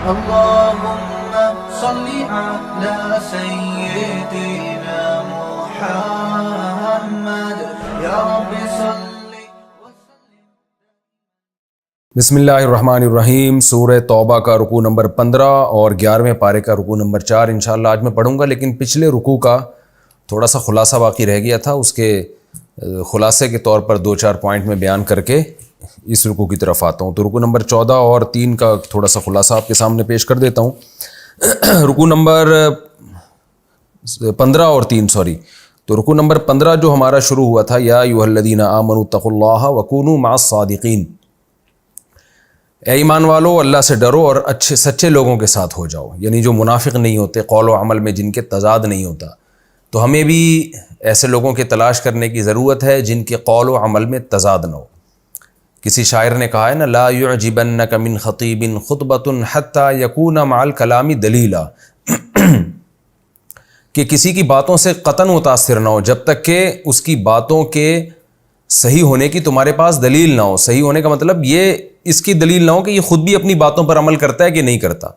اللهم صل على سيدنا محمد یا رب صل وسلم. بسم اللہ الرحمن الرحیم. سورہ توبہ کا رکوع نمبر 15 اور 11ویں پارے کا رکوع نمبر 4 انشاءاللہ آج میں پڑھوں گا، لیکن پچھلے رکوع کا تھوڑا سا خلاصہ باقی رہ گیا تھا، اس کے خلاصے کے طور پر 2-4 پوائنٹ میں بیان کر کے اس رکوع کی طرف آتا ہوں. تو رکوع نمبر 14 اور 3 کا تھوڑا سا خلاصہ آپ کے سامنے پیش کر دیتا ہوں. رکوع نمبر 15 اور 3 تو رکوع نمبر 15 جو ہمارا شروع ہوا تھا، یا ایھا الذین آمنوا اتقوا اللہ وکونوا مع الصادقین، اے ایمان والو اللہ سے ڈرو اور اچھے سچے لوگوں کے ساتھ ہو جاؤ، یعنی جو منافق نہیں ہوتے، قول و عمل میں جن کے تضاد نہیں ہوتا. تو ہمیں بھی ایسے لوگوں کی تلاش کرنے کی ضرورت ہے جن کے قول و عمل میں تضاد نہ ہو. کسی شاعر نے کہا ہے نا، لا یعجبنک من خطیب خطبۃ حتی یکون مع الکلام دلیلا، کہ کسی کی باتوں سے قطعاً متاثر نہ ہو جب تک کہ اس کی باتوں کے صحیح ہونے کی تمہارے پاس دلیل نہ ہو. صحیح ہونے کا مطلب یہ اس کی دلیل نہ ہو کہ یہ خود بھی اپنی باتوں پر عمل کرتا ہے کہ نہیں کرتا،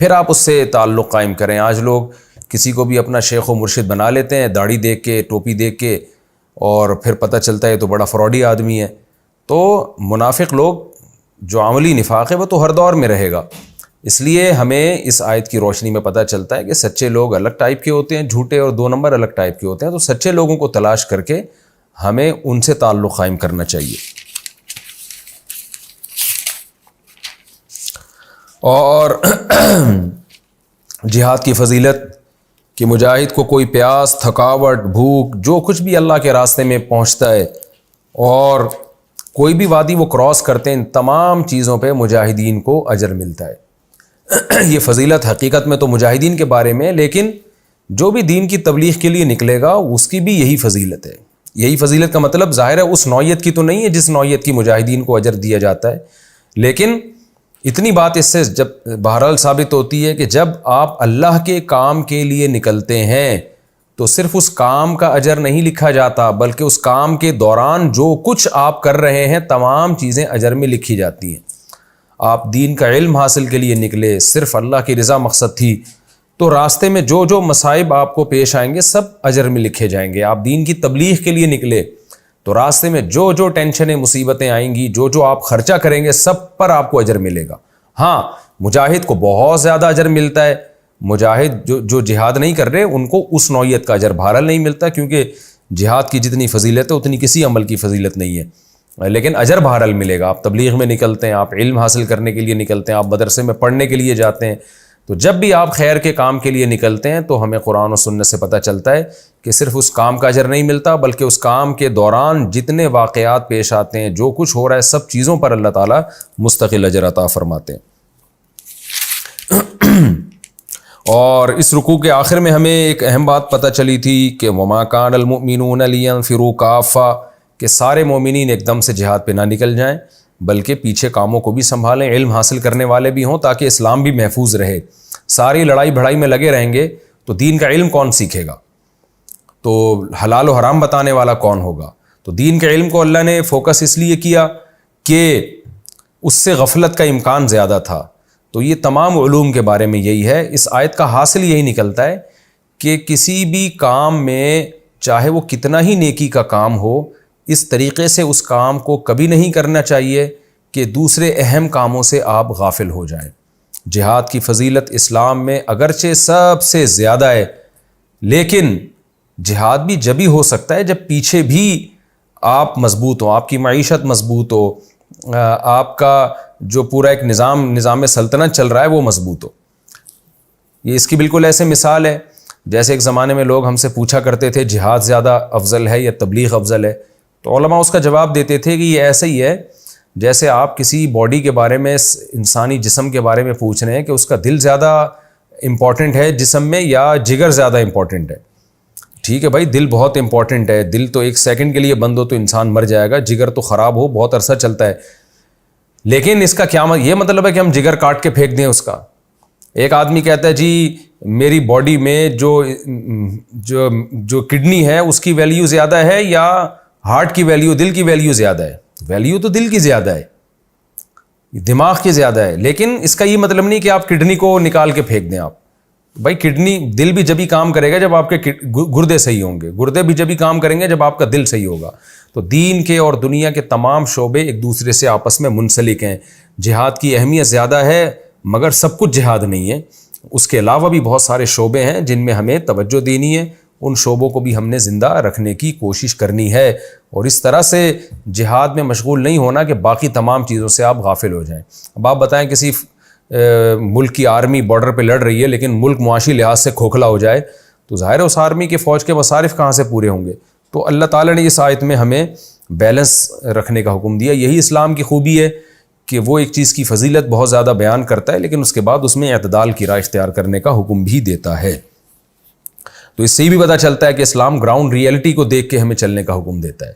پھر آپ اس سے تعلق قائم کریں. آج لوگ کسی کو بھی اپنا شیخ و مرشد بنا لیتے ہیں، داڑھی دیکھ کے، ٹوپی دیکھ کے، اور پھر پتہ چلتا ہے تو بڑا فراڈی آدمی ہے. تو منافق لوگ جو عملی نفاق ہے وہ تو ہر دور میں رہے گا. اس لیے ہمیں اس آیت کی روشنی میں پتہ چلتا ہے کہ سچے لوگ الگ ٹائپ کے ہوتے ہیں، جھوٹے اور 2 نمبر الگ ٹائپ کے ہوتے ہیں. تو سچے لوگوں کو تلاش کر کے ہمیں ان سے تعلق قائم کرنا چاہیے. اور جہاد کی فضیلت کہ مجاہد کو کوئی پیاس، تھکاوٹ، بھوک، جو کچھ بھی اللہ کے راستے میں پہنچتا ہے اور کوئی بھی وادی وہ کراس کرتے ہیں، ان تمام چیزوں پہ مجاہدین کو اجر ملتا ہے. یہ فضیلت حقیقت میں تو مجاہدین کے بارے میں، لیکن جو بھی دین کی تبلیغ کے لیے نکلے گا اس کی بھی یہی فضیلت ہے. یہی فضیلت کا مطلب ظاہر ہے اس نوعیت کی تو نہیں ہے جس نوعیت کی مجاہدین کو اجر دیا جاتا ہے، لیکن اتنی بات اس سے جب بہرحال ثابت ہوتی ہے کہ جب آپ اللہ کے کام کے لیے نکلتے ہیں تو صرف اس کام کا اجر نہیں لکھا جاتا، بلکہ اس کام کے دوران جو کچھ آپ کر رہے ہیں تمام چیزیں اجر میں لکھی جاتی ہیں. آپ دین کا علم حاصل کے لیے نکلے، صرف اللہ کی رضا مقصد تھی، تو راستے میں جو جو مصائب آپ کو پیش آئیں گے سب اجر میں لکھے جائیں گے. آپ دین کی تبلیغ کے لیے نکلے تو راستے میں جو جو ٹینشنیں، مصیبتیں آئیں گی، جو جو آپ خرچہ کریں گے سب پر آپ کو اجر ملے گا. ہاں، مجاہد کو بہت زیادہ اجر ملتا ہے. مجاہد جو جہاد نہیں کر رہے ان کو اس نوعیت کا اجر بہرحال نہیں ملتا، کیونکہ جہاد کی جتنی فضیلت ہے اتنی کسی عمل کی فضیلت نہیں ہے، لیکن اجر بہرحال ملے گا. آپ تبلیغ میں نکلتے ہیں، آپ علم حاصل کرنے کے لیے نکلتے ہیں، آپ مدرسے میں پڑھنے کے لیے جاتے ہیں. تو جب بھی آپ خیر کے کام کے لیے نکلتے ہیں تو ہمیں قرآن و سنت سے پتہ چلتا ہے کہ صرف اس کام کا اجر نہیں ملتا، بلکہ اس کام کے دوران جتنے واقعات پیش آتے ہیں، جو کچھ ہو رہا ہے، سب چیزوں پر اللہ تعالیٰ مستقل اجر عطا فرماتے ہیں. اور اس رکوع کے آخر میں ہمیں ایک اہم بات پتہ چلی تھی کہ وما کان المؤمنون لینفروا کافہ، کہ سارے مومنین ایک دم سے جہاد پہ نہ نکل جائیں، بلکہ پیچھے کاموں کو بھی سنبھالیں، علم حاصل کرنے والے بھی ہوں تاکہ اسلام بھی محفوظ رہے. ساری لڑائی بھڑائی میں لگے رہیں گے تو دین کا علم کون سیکھے گا؟ تو حلال و حرام بتانے والا کون ہوگا؟ تو دین کے علم کو اللہ نے فوکس اس لیے کیا کہ اس سے غفلت کا امکان زیادہ تھا. تو یہ تمام علوم کے بارے میں یہی ہے. اس آیت کا حاصل یہی نکلتا ہے کہ کسی بھی کام میں، چاہے وہ کتنا ہی نیکی کا کام ہو، اس طریقے سے اس کام کو کبھی نہیں کرنا چاہیے کہ دوسرے اہم کاموں سے آپ غافل ہو جائیں. جہاد کی فضیلت اسلام میں اگرچہ سب سے زیادہ ہے، لیکن جہاد بھی جبھی ہو سکتا ہے جب پیچھے بھی آپ مضبوط ہوں، آپ کی معیشت مضبوط ہو، آپ کا جو پورا ایک نظام سلطنت چل رہا ہے وہ مضبوط ہو. یہ اس کی بالکل ایسے مثال ہے جیسے ایک زمانے میں لوگ ہم سے پوچھا کرتے تھے جہاد زیادہ افضل ہے یا تبلیغ افضل ہے، تو علماء اس کا جواب دیتے تھے کہ یہ ایسا ہی ہے جیسے آپ کسی باڈی کے بارے میں، انسانی جسم کے بارے میں پوچھ رہے ہیں کہ اس کا دل زیادہ امپورٹنٹ ہے جسم میں یا جگر زیادہ امپورٹنٹ ہے. ٹھیک ہے بھائی، دل بہت امپورٹنٹ ہے، دل تو 1 سیکنڈ کے لیے بند ہو تو انسان مر جائے گا، جگر تو خراب ہو بہت عرصہ چلتا ہے. لیکن اس کا کیا یہ مطلب ہے کہ ہم جگر کاٹ کے پھینک دیں اس کا؟ ایک آدمی کہتا ہے جی میری باڈی میں جو کڈنی ہے اس کی ویلیو زیادہ ہے یا ہارٹ کی ویلیو، دل کی ویلیو زیادہ ہے؟ ویلیو تو دل کی زیادہ ہے. دماغ کی زیادہ ہے. لیکن اس کا یہ مطلب نہیں کہ آپ کڈنی کو نکال کے پھینک دیں. آپ بھائی کڈنی دل بھی جبھی کام کرے گا جب آپ کے گردے صحیح ہوں گے, گردے بھی جبھی کام کریں گے جب آپ کا دل صحیح ہوگا. تو دین کے اور دنیا کے تمام شعبے ایک دوسرے سے آپس میں منسلک ہیں. جہاد کی اہمیت زیادہ ہے مگر سب کچھ جہاد نہیں ہے. اس کے علاوہ بھی بہت سارے شعبے ہیں جن میں ہمیں توجہ دینی ہے. ان شعبوں کو بھی ہم نے زندہ رکھنے کی کوشش کرنی ہے, اور اس طرح سے جہاد میں مشغول نہیں ہونا کہ باقی تمام چیزوں سے آپ غافل ہو جائیں. اب آپ بتائیں کسی ملک کی آرمی بارڈر پہ لڑ رہی ہے لیکن ملک معاشی لحاظ سے کھوکھلا ہو جائے تو ظاہر ہے اس آرمی کے فوج کے مصارف کہاں سے پورے ہوں گے. تو اللہ تعالیٰ نے اس آیت میں ہمیں بیلنس رکھنے کا حکم دیا. یہی اسلام کی خوبی ہے کہ وہ ایک چیز کی فضیلت بہت زیادہ بیان کرتا ہے لیکن اس کے بعد اس میں اعتدال کی راہ اختیار کرنے کا حکم بھی دیتا ہے. تو اس سے یہ بھی پتہ چلتا ہے کہ اسلام گراؤنڈ ریئلٹی کو دیکھ کے ہمیں چلنے کا حکم دیتا ہے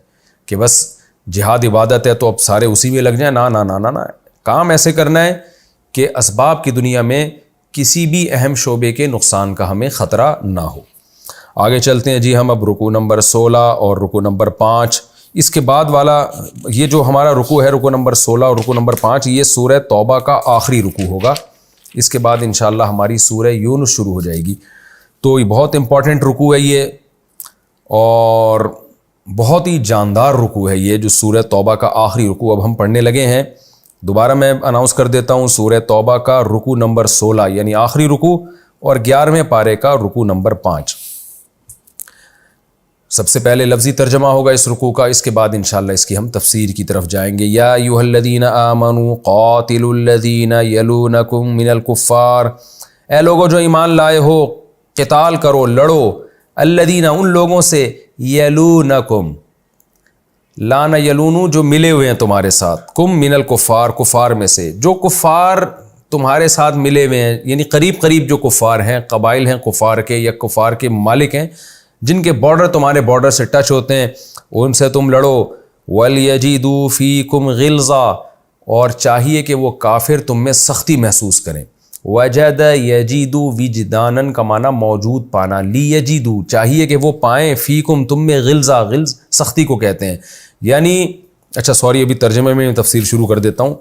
کہ بس جہاد عبادت ہے تو اب سارے اسی میں لگ جائیں. نہ کام ایسے کرنا ہے کہ اسباب کی دنیا میں کسی بھی اہم شعبے کے نقصان کا ہمیں خطرہ نہ ہو. آگے چلتے ہیں جی ہم اب رکوع نمبر 16 اور رکوع نمبر 5. اس کے بعد والا یہ جو ہمارا رکوع ہے رکوع نمبر 16 اور رکوع نمبر 5 یہ سورہ توبہ کا آخری رکوع ہوگا. اس کے بعد انشاءاللہ ہماری سورہ یونس شروع ہو جائے گی. تو یہ بہت امپورٹنٹ رکوع ہے یہ, اور بہت ہی جاندار رکوع ہے یہ جو سورہ توبہ کا آخری رکوع اب ہم پڑھنے لگے ہیں. دوبارہ میں اناؤنس کر دیتا ہوں, سورہ توبہ کا رکوع نمبر 16 یعنی آخری رکوع, اور 11ویں پارے کا رکوع نمبر 5. سب سے پہلے لفظی ترجمہ ہوگا اس رکوع کا, اس کے بعد انشاءاللہ اس کی ہم تفسیر کی طرف جائیں گے. یا ایھا الذین آمنوا قاتلوا الذین یلونکم من الکفار, اے لوگو جو ایمان لائے ہو قتال کرو لڑو, الذین ان لوگوں سے, یلونکم لانا یلونو جو ملے ہوئے ہیں تمہارے ساتھ, کم من الکفار کفار میں سے, جو کفار تمہارے ساتھ ملے ہوئے ہیں یعنی قریب قریب جو کفار ہیں, قبائل ہیں کفار کے یا کفار کے مالک ہیں جن کے بارڈر تمہارے بارڈر سے ٹچ ہوتے ہیں, ان سے تم لڑو. وَلْيَجِدُوا فِيكُمْ غِلْظَةً, اور چاہیے کہ وہ کافر تم میں سختی محسوس کریں. وَجَدَ يَجِدُ وِجْدَانًا کا معنی موجود پانا, لِيَجِدُوا چاہیے کہ وہ پائیں, فیکم تم میں غلظہ, غلظ سختی کو کہتے ہیں. یعنی اچھا سوری ابھی ترجمے میں تفسیر شروع کر دیتا ہوں.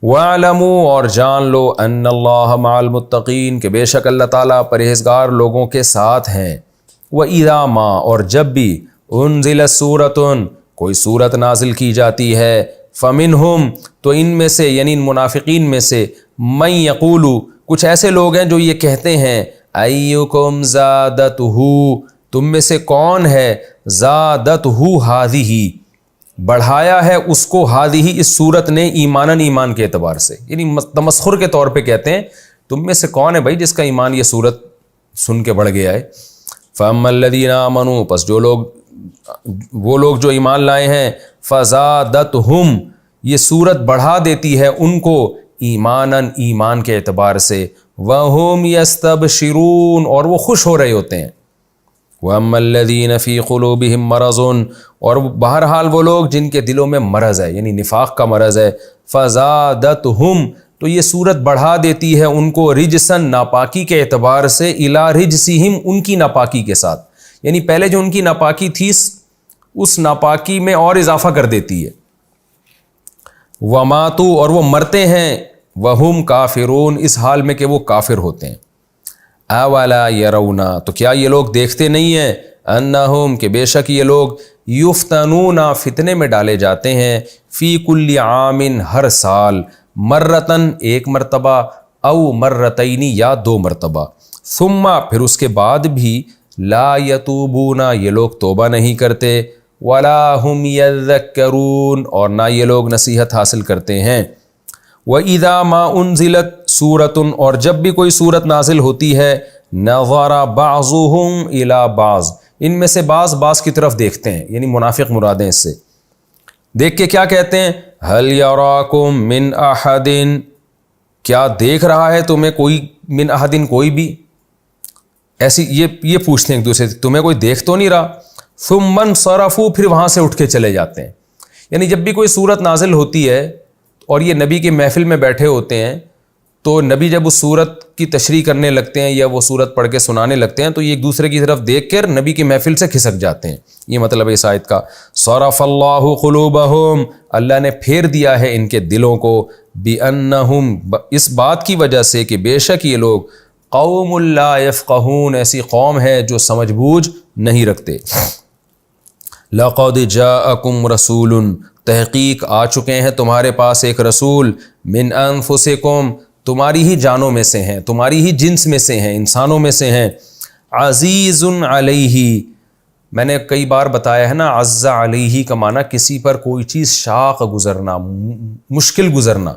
وَاعْلَمُوا اور جان لو, أَنَّ اللَّهَ مَعَ الْمُتَّقِينَ کہ بے شک اللہ تعالیٰ پرہیزگار لوگوں کے ساتھ ہیں. وَإِذَا مَا اور جب بھی, أُنزِلَتْ سُورَةٌ کوئی سورت نازل کی جاتی ہے, فَمِنْهُمْ تو ان میں سے یعنی ان منافقین میں سے, مَن يَقُولُ کچھ ایسے لوگ ہیں جو یہ کہتے ہیں, أَيُّكُمْ زَادَتْهُ تم میں سے کون ہے, زَادَتْهُ هَذِهِ بڑھایا ہے اس کو, هَذِهِ اس سورت نے, ایماناً ایمان کے اعتبار سے, یعنی تمسخر کے طور پہ کہتے ہیں تم میں سے کون ہے بھائی جس کا ایمان یہ سورت سن کے بڑھ گیا ہے. فَأَمَّا الَّذِينَ آمَنُوا پس جو لوگ وہ لوگ جو ایمان لائے ہیں, فَزَادَتْهُمْ یہ سورت بڑھا دیتی ہے ان کو, ایماناً ایمان کے اعتبار سے, وَهُمْ يَسْتَبْشِرُونَ اور وہ خوش ہو رہے ہوتے ہیں. وَأَمَّا الَّذِينَ فِي قُلُوبِهِمْ مَرَضٌ اور بہرحال وہ لوگ جن کے دلوں میں مرض ہے یعنی نفاق کا مرض ہے, فَزَادَتْهُمْ تو یہ صورت بڑھا دیتی ہے ان کو, رجسن ناپاکی کے اعتبار سے, الی رجسہم ان کی ناپاکی کے ساتھ, یعنی پہلے جو ان کی ناپاکی تھی اس ناپاکی میں اور اضافہ کر دیتی ہے. وماتوا اور وہ مرتے ہیں, وہم کافرون اس حال میں کہ وہ کافر ہوتے ہیں. اولا یرون تو کیا یہ لوگ دیکھتے نہیں ہیں, انہم کہ بے شک یہ لوگ, یفتنون فتنے میں ڈالے جاتے ہیں, فی کل عام ہر سال, مرتن ایک مرتبہ, او مرتین یا 2 مرتبہ, ثم پھر اس کے بعد بھی, لا یتوبون یہ لوگ توبہ نہیں کرتے, ولا ہم یذکرون اور نہ یہ لوگ نصیحت حاصل کرتے ہیں. وَإِذَا مَا أُنزِلَتْ سُورَةٌ اور جب بھی کوئی سورت نازل ہوتی ہے, نَظَرَ بَعْضُهُمْ إِلَى بَعْضٍ ان میں سے بعض کی طرف دیکھتے ہیں, یعنی منافق مرادیں اس سے, دیکھ کے کیا کہتے ہیں, هَلْ يَرَاكُمْ مِنْ أَحَدٍ کیا دیکھ رہا ہے تمہیں کوئی, من احدٍ کوئی بھی, ایسی یہ پوچھتے ہیں ایک دوسرے سے, تمہیں کوئی دیکھ تو نہیں رہا. ثُمَّ انصَرَفُوا پھر وہاں سے اٹھ کے چلے جاتے ہیں. یعنی جب بھی کوئی سورت نازل ہوتی ہے اور یہ نبی کے محفل میں بیٹھے ہوتے ہیں تو نبی جب اس سورت کی تشریح کرنے لگتے ہیں یا وہ صورت پڑھ کے سنانے لگتے ہیں تو یہ ایک دوسرے کی طرف دیکھ کر نبی کی محفل سے کھسک جاتے ہیں. یہ مطلب ہے اس آیت کا. صرف اللہ قلوبہم، اللہ نے پھیر دیا ہے ان کے دلوں کو، بِأَنَّهُمْ، اس بات کی وجہ سے کہ بے شک یہ لوگ قوم لا یفقہون، ایسی قوم ہے جو سمجھ بوجھ نہیں رکھتے. لَقَدْ جَاءَكُمْ رَسُولٌ، تحقیق آ چکے ہیں تمہارے پاس ایک رسول، من انفسکم، تمہاری ہی جانوں میں سے ہیں، تمہاری ہی جنس میں سے ہیں، انسانوں میں سے ہیں. عزیز علیہ، میں نے کئی بار بتایا ہے نا، عز علیہ کا معنی کسی پر کوئی چیز شاق گزرنا، مشکل گزرنا.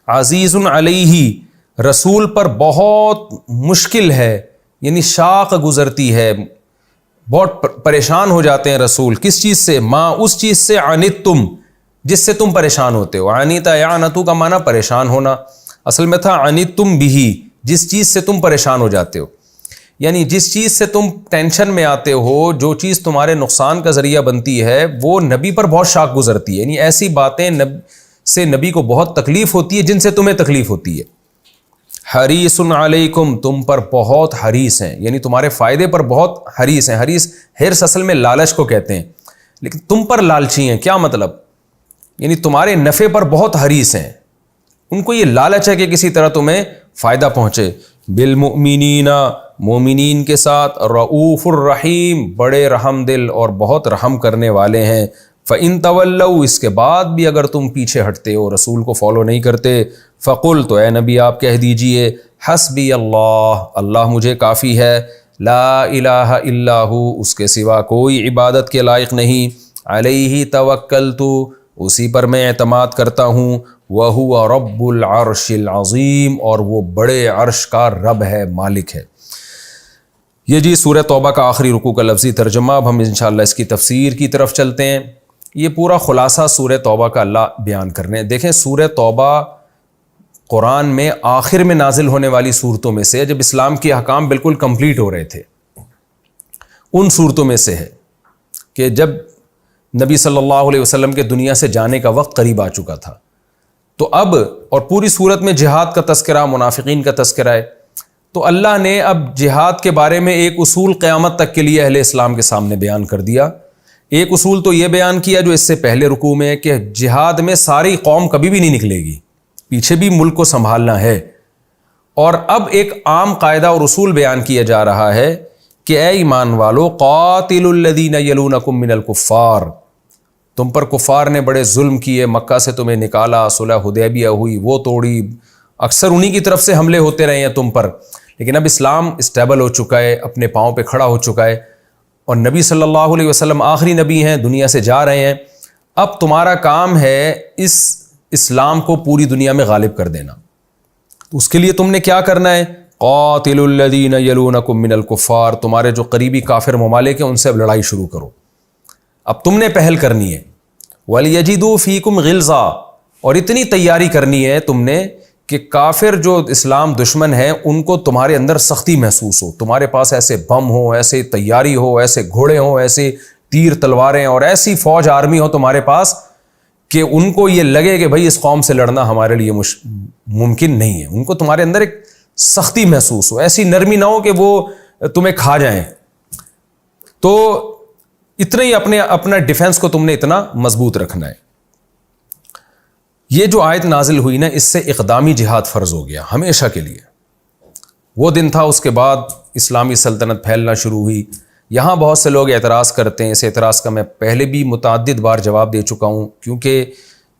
عزیز علیہ، رسول پر بہت مشکل ہے، یعنی شاق گزرتی ہے، بہت پریشان ہو جاتے ہیں رسول. کس چیز سے؟ ما، اس چیز سے، عنتم، جس سے تم پریشان ہوتے ہو. عنیتا یعنتو کا معنی پریشان ہونا، اصل میں تھا عنتم بھی، جس چیز سے تم پریشان ہو جاتے ہو، یعنی جس چیز سے تم ٹینشن میں آتے ہو، جو چیز تمہارے نقصان کا ذریعہ بنتی ہے، وہ نبی پر بہت شاق گزرتی ہے. یعنی ایسی باتیں سے نبی کو بہت تکلیف ہوتی ہے جن سے تمہیں تکلیف ہوتی ہے. حریص علیکم، تم پر بہت حریص ہیں، یعنی تمہارے فائدے پر بہت حریص ہیں. حرص اصل میں لالچ کو کہتے ہیں، لیکن تم پر لالچی ہیں. کیا مطلب؟ یعنی تمہارے نفع پر بہت حریص ہیں، ان کو یہ لالچ ہے کہ کسی طرح تمہیں فائدہ پہنچے. بالمؤمنین، مومنین کے ساتھ، رؤوف الرحیم، بڑے رحم دل اور بہت رحم کرنے والے ہیں. فَإِن تَوَلَّوْا، اس کے بعد بھی اگر تم پیچھے ہٹتے ہو، رسول کو فالو نہیں کرتے، فَقُلْ، تو اے نبی آپ کہہ دیجئے، حسبی اللہ، اللہ مجھے کافی ہے، لا الہ الا ہو، اس کے سوا کوئی عبادت کے لائق نہیں، علیہ توکلت، اسی پر میں اعتماد کرتا ہوں، وَهُوَ رَبُّ الْعَرْشِ الْعَظِيمِ، اور وہ بڑے عرش کا رب ہے، مالک ہے. یہ جی سورہ توبہ کا آخری رکوع کا لفظی ترجمہ. اب ہم انشاءاللہ اس کی تفسیر کی طرف چلتے ہیں. یہ پورا خلاصہ سورہ توبہ کا اللہ بیان کر رہے ہیں. دیکھیں سورہ توبہ قرآن میں آخر میں نازل ہونے والی صورتوں میں سے، جب اسلام کے احکام بالکل کمپلیٹ ہو رہے تھے، ان صورتوں میں سے ہے کہ جب نبی صلی اللہ علیہ وسلم کے دنیا سے جانے کا وقت قریب آ چکا تھا. تو اب، اور پوری صورت میں جہاد کا تذکرہ، منافقین کا تذکرہ ہے، تو اللہ نے اب جہاد کے بارے میں ایک اصول قیامت تک کے لیے اہل اسلام کے سامنے بیان کر دیا. ایک اصول تو یہ بیان کیا جو اس سے پہلے رکوع میں، کہ جہاد میں ساری قوم کبھی بھی نہیں نکلے گی، پیچھے بھی ملک کو سنبھالنا ہے. اور اب ایک عام قاعدہ اور اصول بیان کیا جا رہا ہے کہ اے ایمان والو، قاتلوا الذین یلونکم من الکفار، تم پر کفار نے بڑے ظلم کیے، مکہ سے تمہیں نکالا، صلح حدیبیہ ہوئی، وہ توڑی، اکثر انہی کی طرف سے حملے ہوتے رہے ہیں تم پر. لیکن اب اسلام اسٹیبل ہو چکا ہے، اپنے پاؤں پہ کھڑا ہو چکا ہے، اور نبی صلی اللہ علیہ وسلم آخری نبی ہیں، دنیا سے جا رہے ہیں. اب تمہارا کام ہے اس اسلام کو پوری دنیا میں غالب کر دینا. اس کے لیے تم نے کیا کرنا ہے؟ قاتلوا الذین یلونکم من الکفار، تمہارے جو قریبی کافر ممالک ہیں ان سے اب لڑائی شروع کرو. اب تم نے پہل کرنی ہے. وَلْيَجِدُوا فِيكُمْ غِلْظَةً، اور اتنی تیاری کرنی ہے تم نے کہ کافر جو اسلام دشمن ہیں ان کو تمہارے اندر سختی محسوس ہو، تمہارے پاس ایسے بم ہو، ایسے تیاری ہو، ایسے گھوڑے ہوں، ایسے تیر تلواریں اور ایسی فوج آرمی ہو تمہارے پاس کہ ان کو یہ لگے کہ بھئی اس قوم سے لڑنا ہمارے لیے ممکن نہیں ہے. ان کو تمہارے اندر ایک سختی محسوس ہو، ایسی نرمی نہ ہو کہ وہ تمہیں کھا جائیں. تو اتنا ہی اپنا ڈیفنس کو تم نے اتنا مضبوط رکھنا ہے. یہ جو آیت نازل ہوئی نا، اس سے اقدامی جہاد فرض ہو گیا ہمیشہ کے لیے. وہ دن تھا، اس کے بعد اسلامی سلطنت پھیلنا شروع ہوئی. یہاں بہت سے لوگ اعتراض کرتے ہیں، اس اعتراض کا میں پہلے بھی متعدد بار جواب دے چکا ہوں، کیونکہ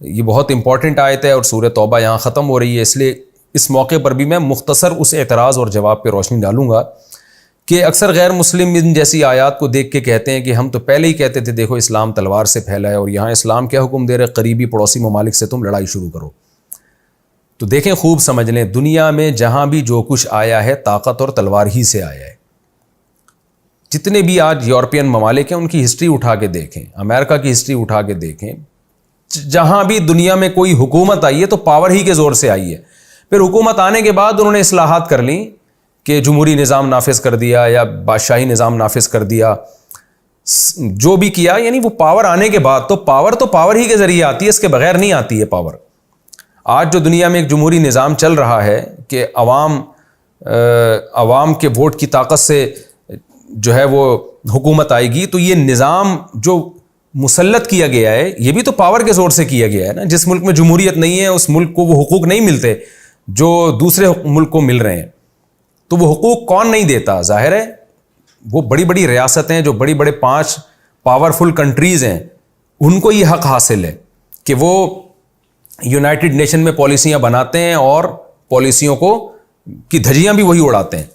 یہ بہت امپورٹنٹ آیت ہے اور سورہ توبہ یہاں ختم ہو رہی ہے، اس لیے اس موقع پر بھی میں مختصر اس اعتراض اور جواب پہ روشنی ڈالوں گا کہ اکثر غیر مسلم ان جیسی آیات کو دیکھ کے کہتے ہیں کہ ہم تو پہلے ہی کہتے تھے دیکھو اسلام تلوار سے پھیلا ہے، اور یہاں اسلام کیا حکم دے رہے، قریبی پڑوسی ممالک سے تم لڑائی شروع کرو. تو دیکھیں، خوب سمجھ لیں، دنیا میں جہاں بھی جو کچھ آیا ہے طاقت اور تلوار ہی سے آیا ہے. جتنے بھی آج یورپین ممالک ہیں ان کی ہسٹری اٹھا کے دیکھیں، امریکہ کی ہسٹری اٹھا کے دیکھیں، جہاں بھی دنیا میں کوئی حکومت آئی ہے تو پاور ہی کے زور سے آئی ہے. پھر حکومت آنے کے بعد انہوں نے اصلاحات کر لیں کہ جمہوری نظام نافذ کر دیا یا بادشاہی نظام نافذ کر دیا، جو بھی کیا، یعنی وہ پاور آنے کے بعد. تو پاور ہی کے ذریعے آتی ہے، اس کے بغیر نہیں آتی ہے پاور. آج جو دنیا میں ایک جمہوری نظام چل رہا ہے کہ عوام عوام کے ووٹ کی طاقت سے جو ہے وہ حکومت آئے گی، تو یہ نظام جو مسلط کیا گیا ہے یہ بھی تو پاور کے زور سے کیا گیا ہے نا. جس ملک میں جمہوریت نہیں ہے اس ملک کو وہ حقوق نہیں ملتے جو دوسرے ملک کو مل رہے ہیں. تو وہ حقوق کون نہیں دیتا؟ ظاہر ہے وہ بڑی بڑی ریاستیں جو بڑی بڑے 5 پاورفل کنٹریز ہیں ان کو یہ حق حاصل ہے کہ وہ یونائٹڈ نیشن میں پالیسیاں بناتے ہیں اور پالیسیوں کی دھجیاں بھی وہی اڑاتے ہیں.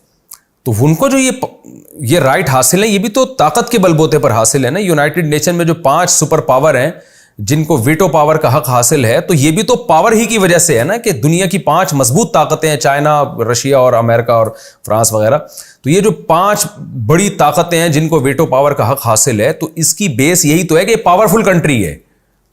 تو ان کو جو یہ رائٹ حاصل ہے یہ بھی تو طاقت کے بل بوتے پر حاصل ہے نا. یونائٹڈ نیشن میں جو 5 سپر پاور ہیں جن کو ویٹو پاور کا حق حاصل ہے، تو یہ بھی تو پاور ہی کی وجہ سے ہے نا کہ دنیا کی 5 مضبوط طاقتیں ہیں، چائنا، رشیا اور امریکہ اور فرانس وغیرہ. تو یہ جو 5 بڑی طاقتیں ہیں جن کو ویٹو پاور کا حق حاصل ہے، تو اس کی بیس یہی تو ہے کہ یہ پاورفل کنٹری ہے.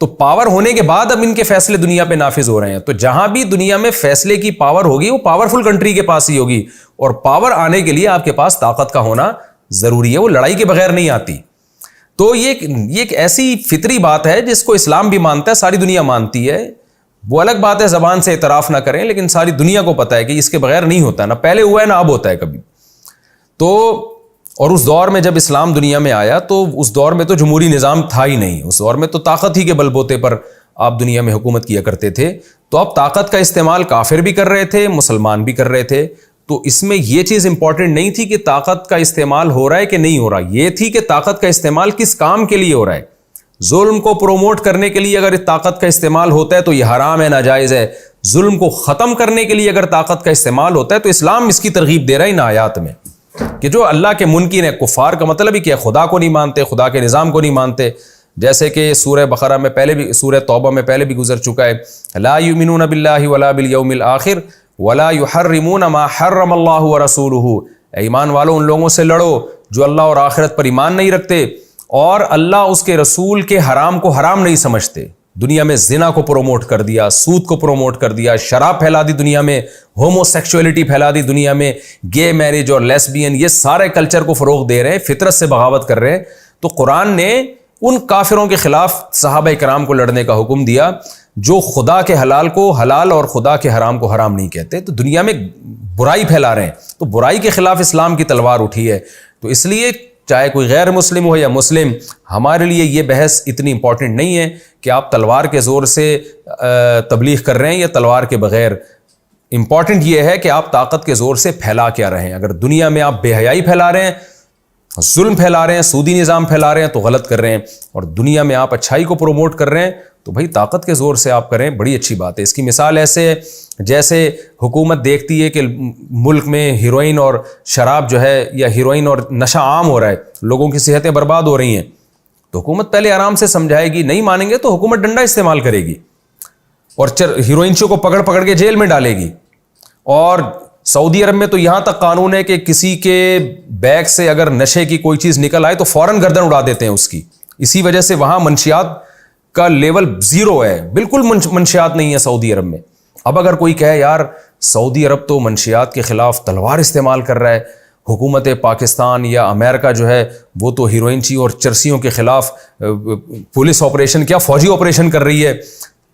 تو پاور ہونے کے بعد اب ان کے فیصلے دنیا پہ نافذ ہو رہے ہیں. تو جہاں بھی دنیا میں فیصلے کی پاور ہوگی وہ پاورفل کنٹری کے پاس ہی ہوگی، اور پاور آنے کے لیے آپ کے پاس طاقت کا ہونا ضروری ہے، وہ لڑائی کے بغیر نہیں آتی. تو یہ ایک ایسی فطری بات ہے جس کو اسلام بھی مانتا ہے، ساری دنیا مانتی ہے. وہ الگ بات ہے زبان سے اعتراف نہ کریں، لیکن ساری دنیا کو پتہ ہے کہ اس کے بغیر نہیں ہوتا، نہ پہلے ہوا ہے نہ اب ہوتا ہے کبھی. تو اور اس دور میں جب اسلام دنیا میں آیا تو اس دور میں تو جمہوری نظام تھا ہی نہیں، اس دور میں تو طاقت ہی کے بل بوتے پر آپ دنیا میں حکومت کیا کرتے تھے. تو اب طاقت کا استعمال کافر بھی کر رہے تھے، مسلمان بھی کر رہے تھے. تو اس میں یہ چیز امپورٹنٹ نہیں تھی کہ طاقت کا استعمال ہو رہا ہے کہ نہیں ہو رہا، یہ تھی کہ طاقت کا استعمال کس کام کے لیے ہو رہا ہے. ظلم کو پروموٹ کرنے کے لیے اگر طاقت کا استعمال ہوتا ہے تو یہ حرام ہے، ناجائز ہے. ظلم کو ختم کرنے کے لیے اگر طاقت کا استعمال ہوتا ہے تو اسلام اس کی ترغیب دے رہا ہے ان آیات میں کہ جو اللہ کے منکر ہیں، کفار کا مطلب ہی کیا، خدا کو نہیں مانتے، خدا کے نظام کو نہیں مانتے. جیسے کہ سورہ بقرہ میں پہلے بھی، سورہ توبہ میں پہلے بھی گزر چکا ہے، لا یؤمنون باللہ ولا بالیوم الآخر ولا یحرمون ما حرم اللہ ورسولہ. ایمان والو ان لوگوں سے لڑو جو اللہ اور آخرت پر ایمان نہیں رکھتے اور اللہ اس کے رسول کے حرام کو حرام نہیں سمجھتے. دنیا میں زنا کو پروموٹ کر دیا، سود کو پروموٹ کر دیا، شراب پھیلا دی دنیا میں، ہومو سیکچولیٹی پھیلا دی دنیا میں، گے میرج اور لیسبین، یہ سارے کلچر کو فروغ دے رہے ہیں، فطرت سے بغاوت کر رہے ہیں. تو قرآن نے ان کافروں کے خلاف صحابہ کرام کو لڑنے کا حکم دیا جو خدا کے حلال کو حلال اور خدا کے حرام کو حرام نہیں کہتے. تو دنیا میں برائی پھیلا رہے ہیں، تو برائی کے خلاف اسلام کی تلوار اٹھی ہے. تو اس لیے چاہے کوئی غیر مسلم ہو یا مسلم، ہمارے لیے یہ بحث اتنی امپورٹنٹ نہیں ہے کہ آپ تلوار کے زور سے تبلیغ کر رہے ہیں یا تلوار کے بغیر. امپورٹنٹ یہ ہے کہ آپ طاقت کے زور سے پھیلا کیا رہے ہیں. اگر دنیا میں آپ بے حیائی پھیلا رہے ہیں، ظلم پھیلا رہے ہیں، سودی نظام پھیلا رہے ہیں تو غلط کر رہے ہیں، اور دنیا میں آپ اچھائی کو پروموٹ کر رہے ہیں تو بھائی طاقت کے زور سے آپ کریں، بڑی اچھی بات ہے. اس کی مثال ایسے ہے جیسے حکومت دیکھتی ہے کہ ملک میں ہیروئن اور شراب جو ہے یا ہیروئن اور نشہ عام ہو رہا ہے، لوگوں کی صحتیں برباد ہو رہی ہیں، تو حکومت پہلے آرام سے سمجھائے گی، نہیں مانیں گے تو حکومت ڈنڈا استعمال کرے گی اور ہیروئنچوں کو پکڑ پکڑ کے جیل میں ڈالے گی. اور سعودی عرب میں تو یہاں تک قانون ہے کہ کسی کے بیگ سے اگر نشے کی کوئی چیز نکل آئے تو فوراً گردن اڑا دیتے ہیں اس کی. اسی وجہ سے وہاں منشیات کا لیول 0 ہے، بالکل منشیات نہیں ہے سعودی عرب میں. اب اگر کوئی کہے یار سعودی عرب تو منشیات کے خلاف تلوار استعمال کر رہا ہے، حکومت پاکستان یا امریکہ جو ہے وہ تو ہیروئنچی اور چرسیوں کے خلاف پولیس آپریشن، کیا فوجی آپریشن کر رہی ہے،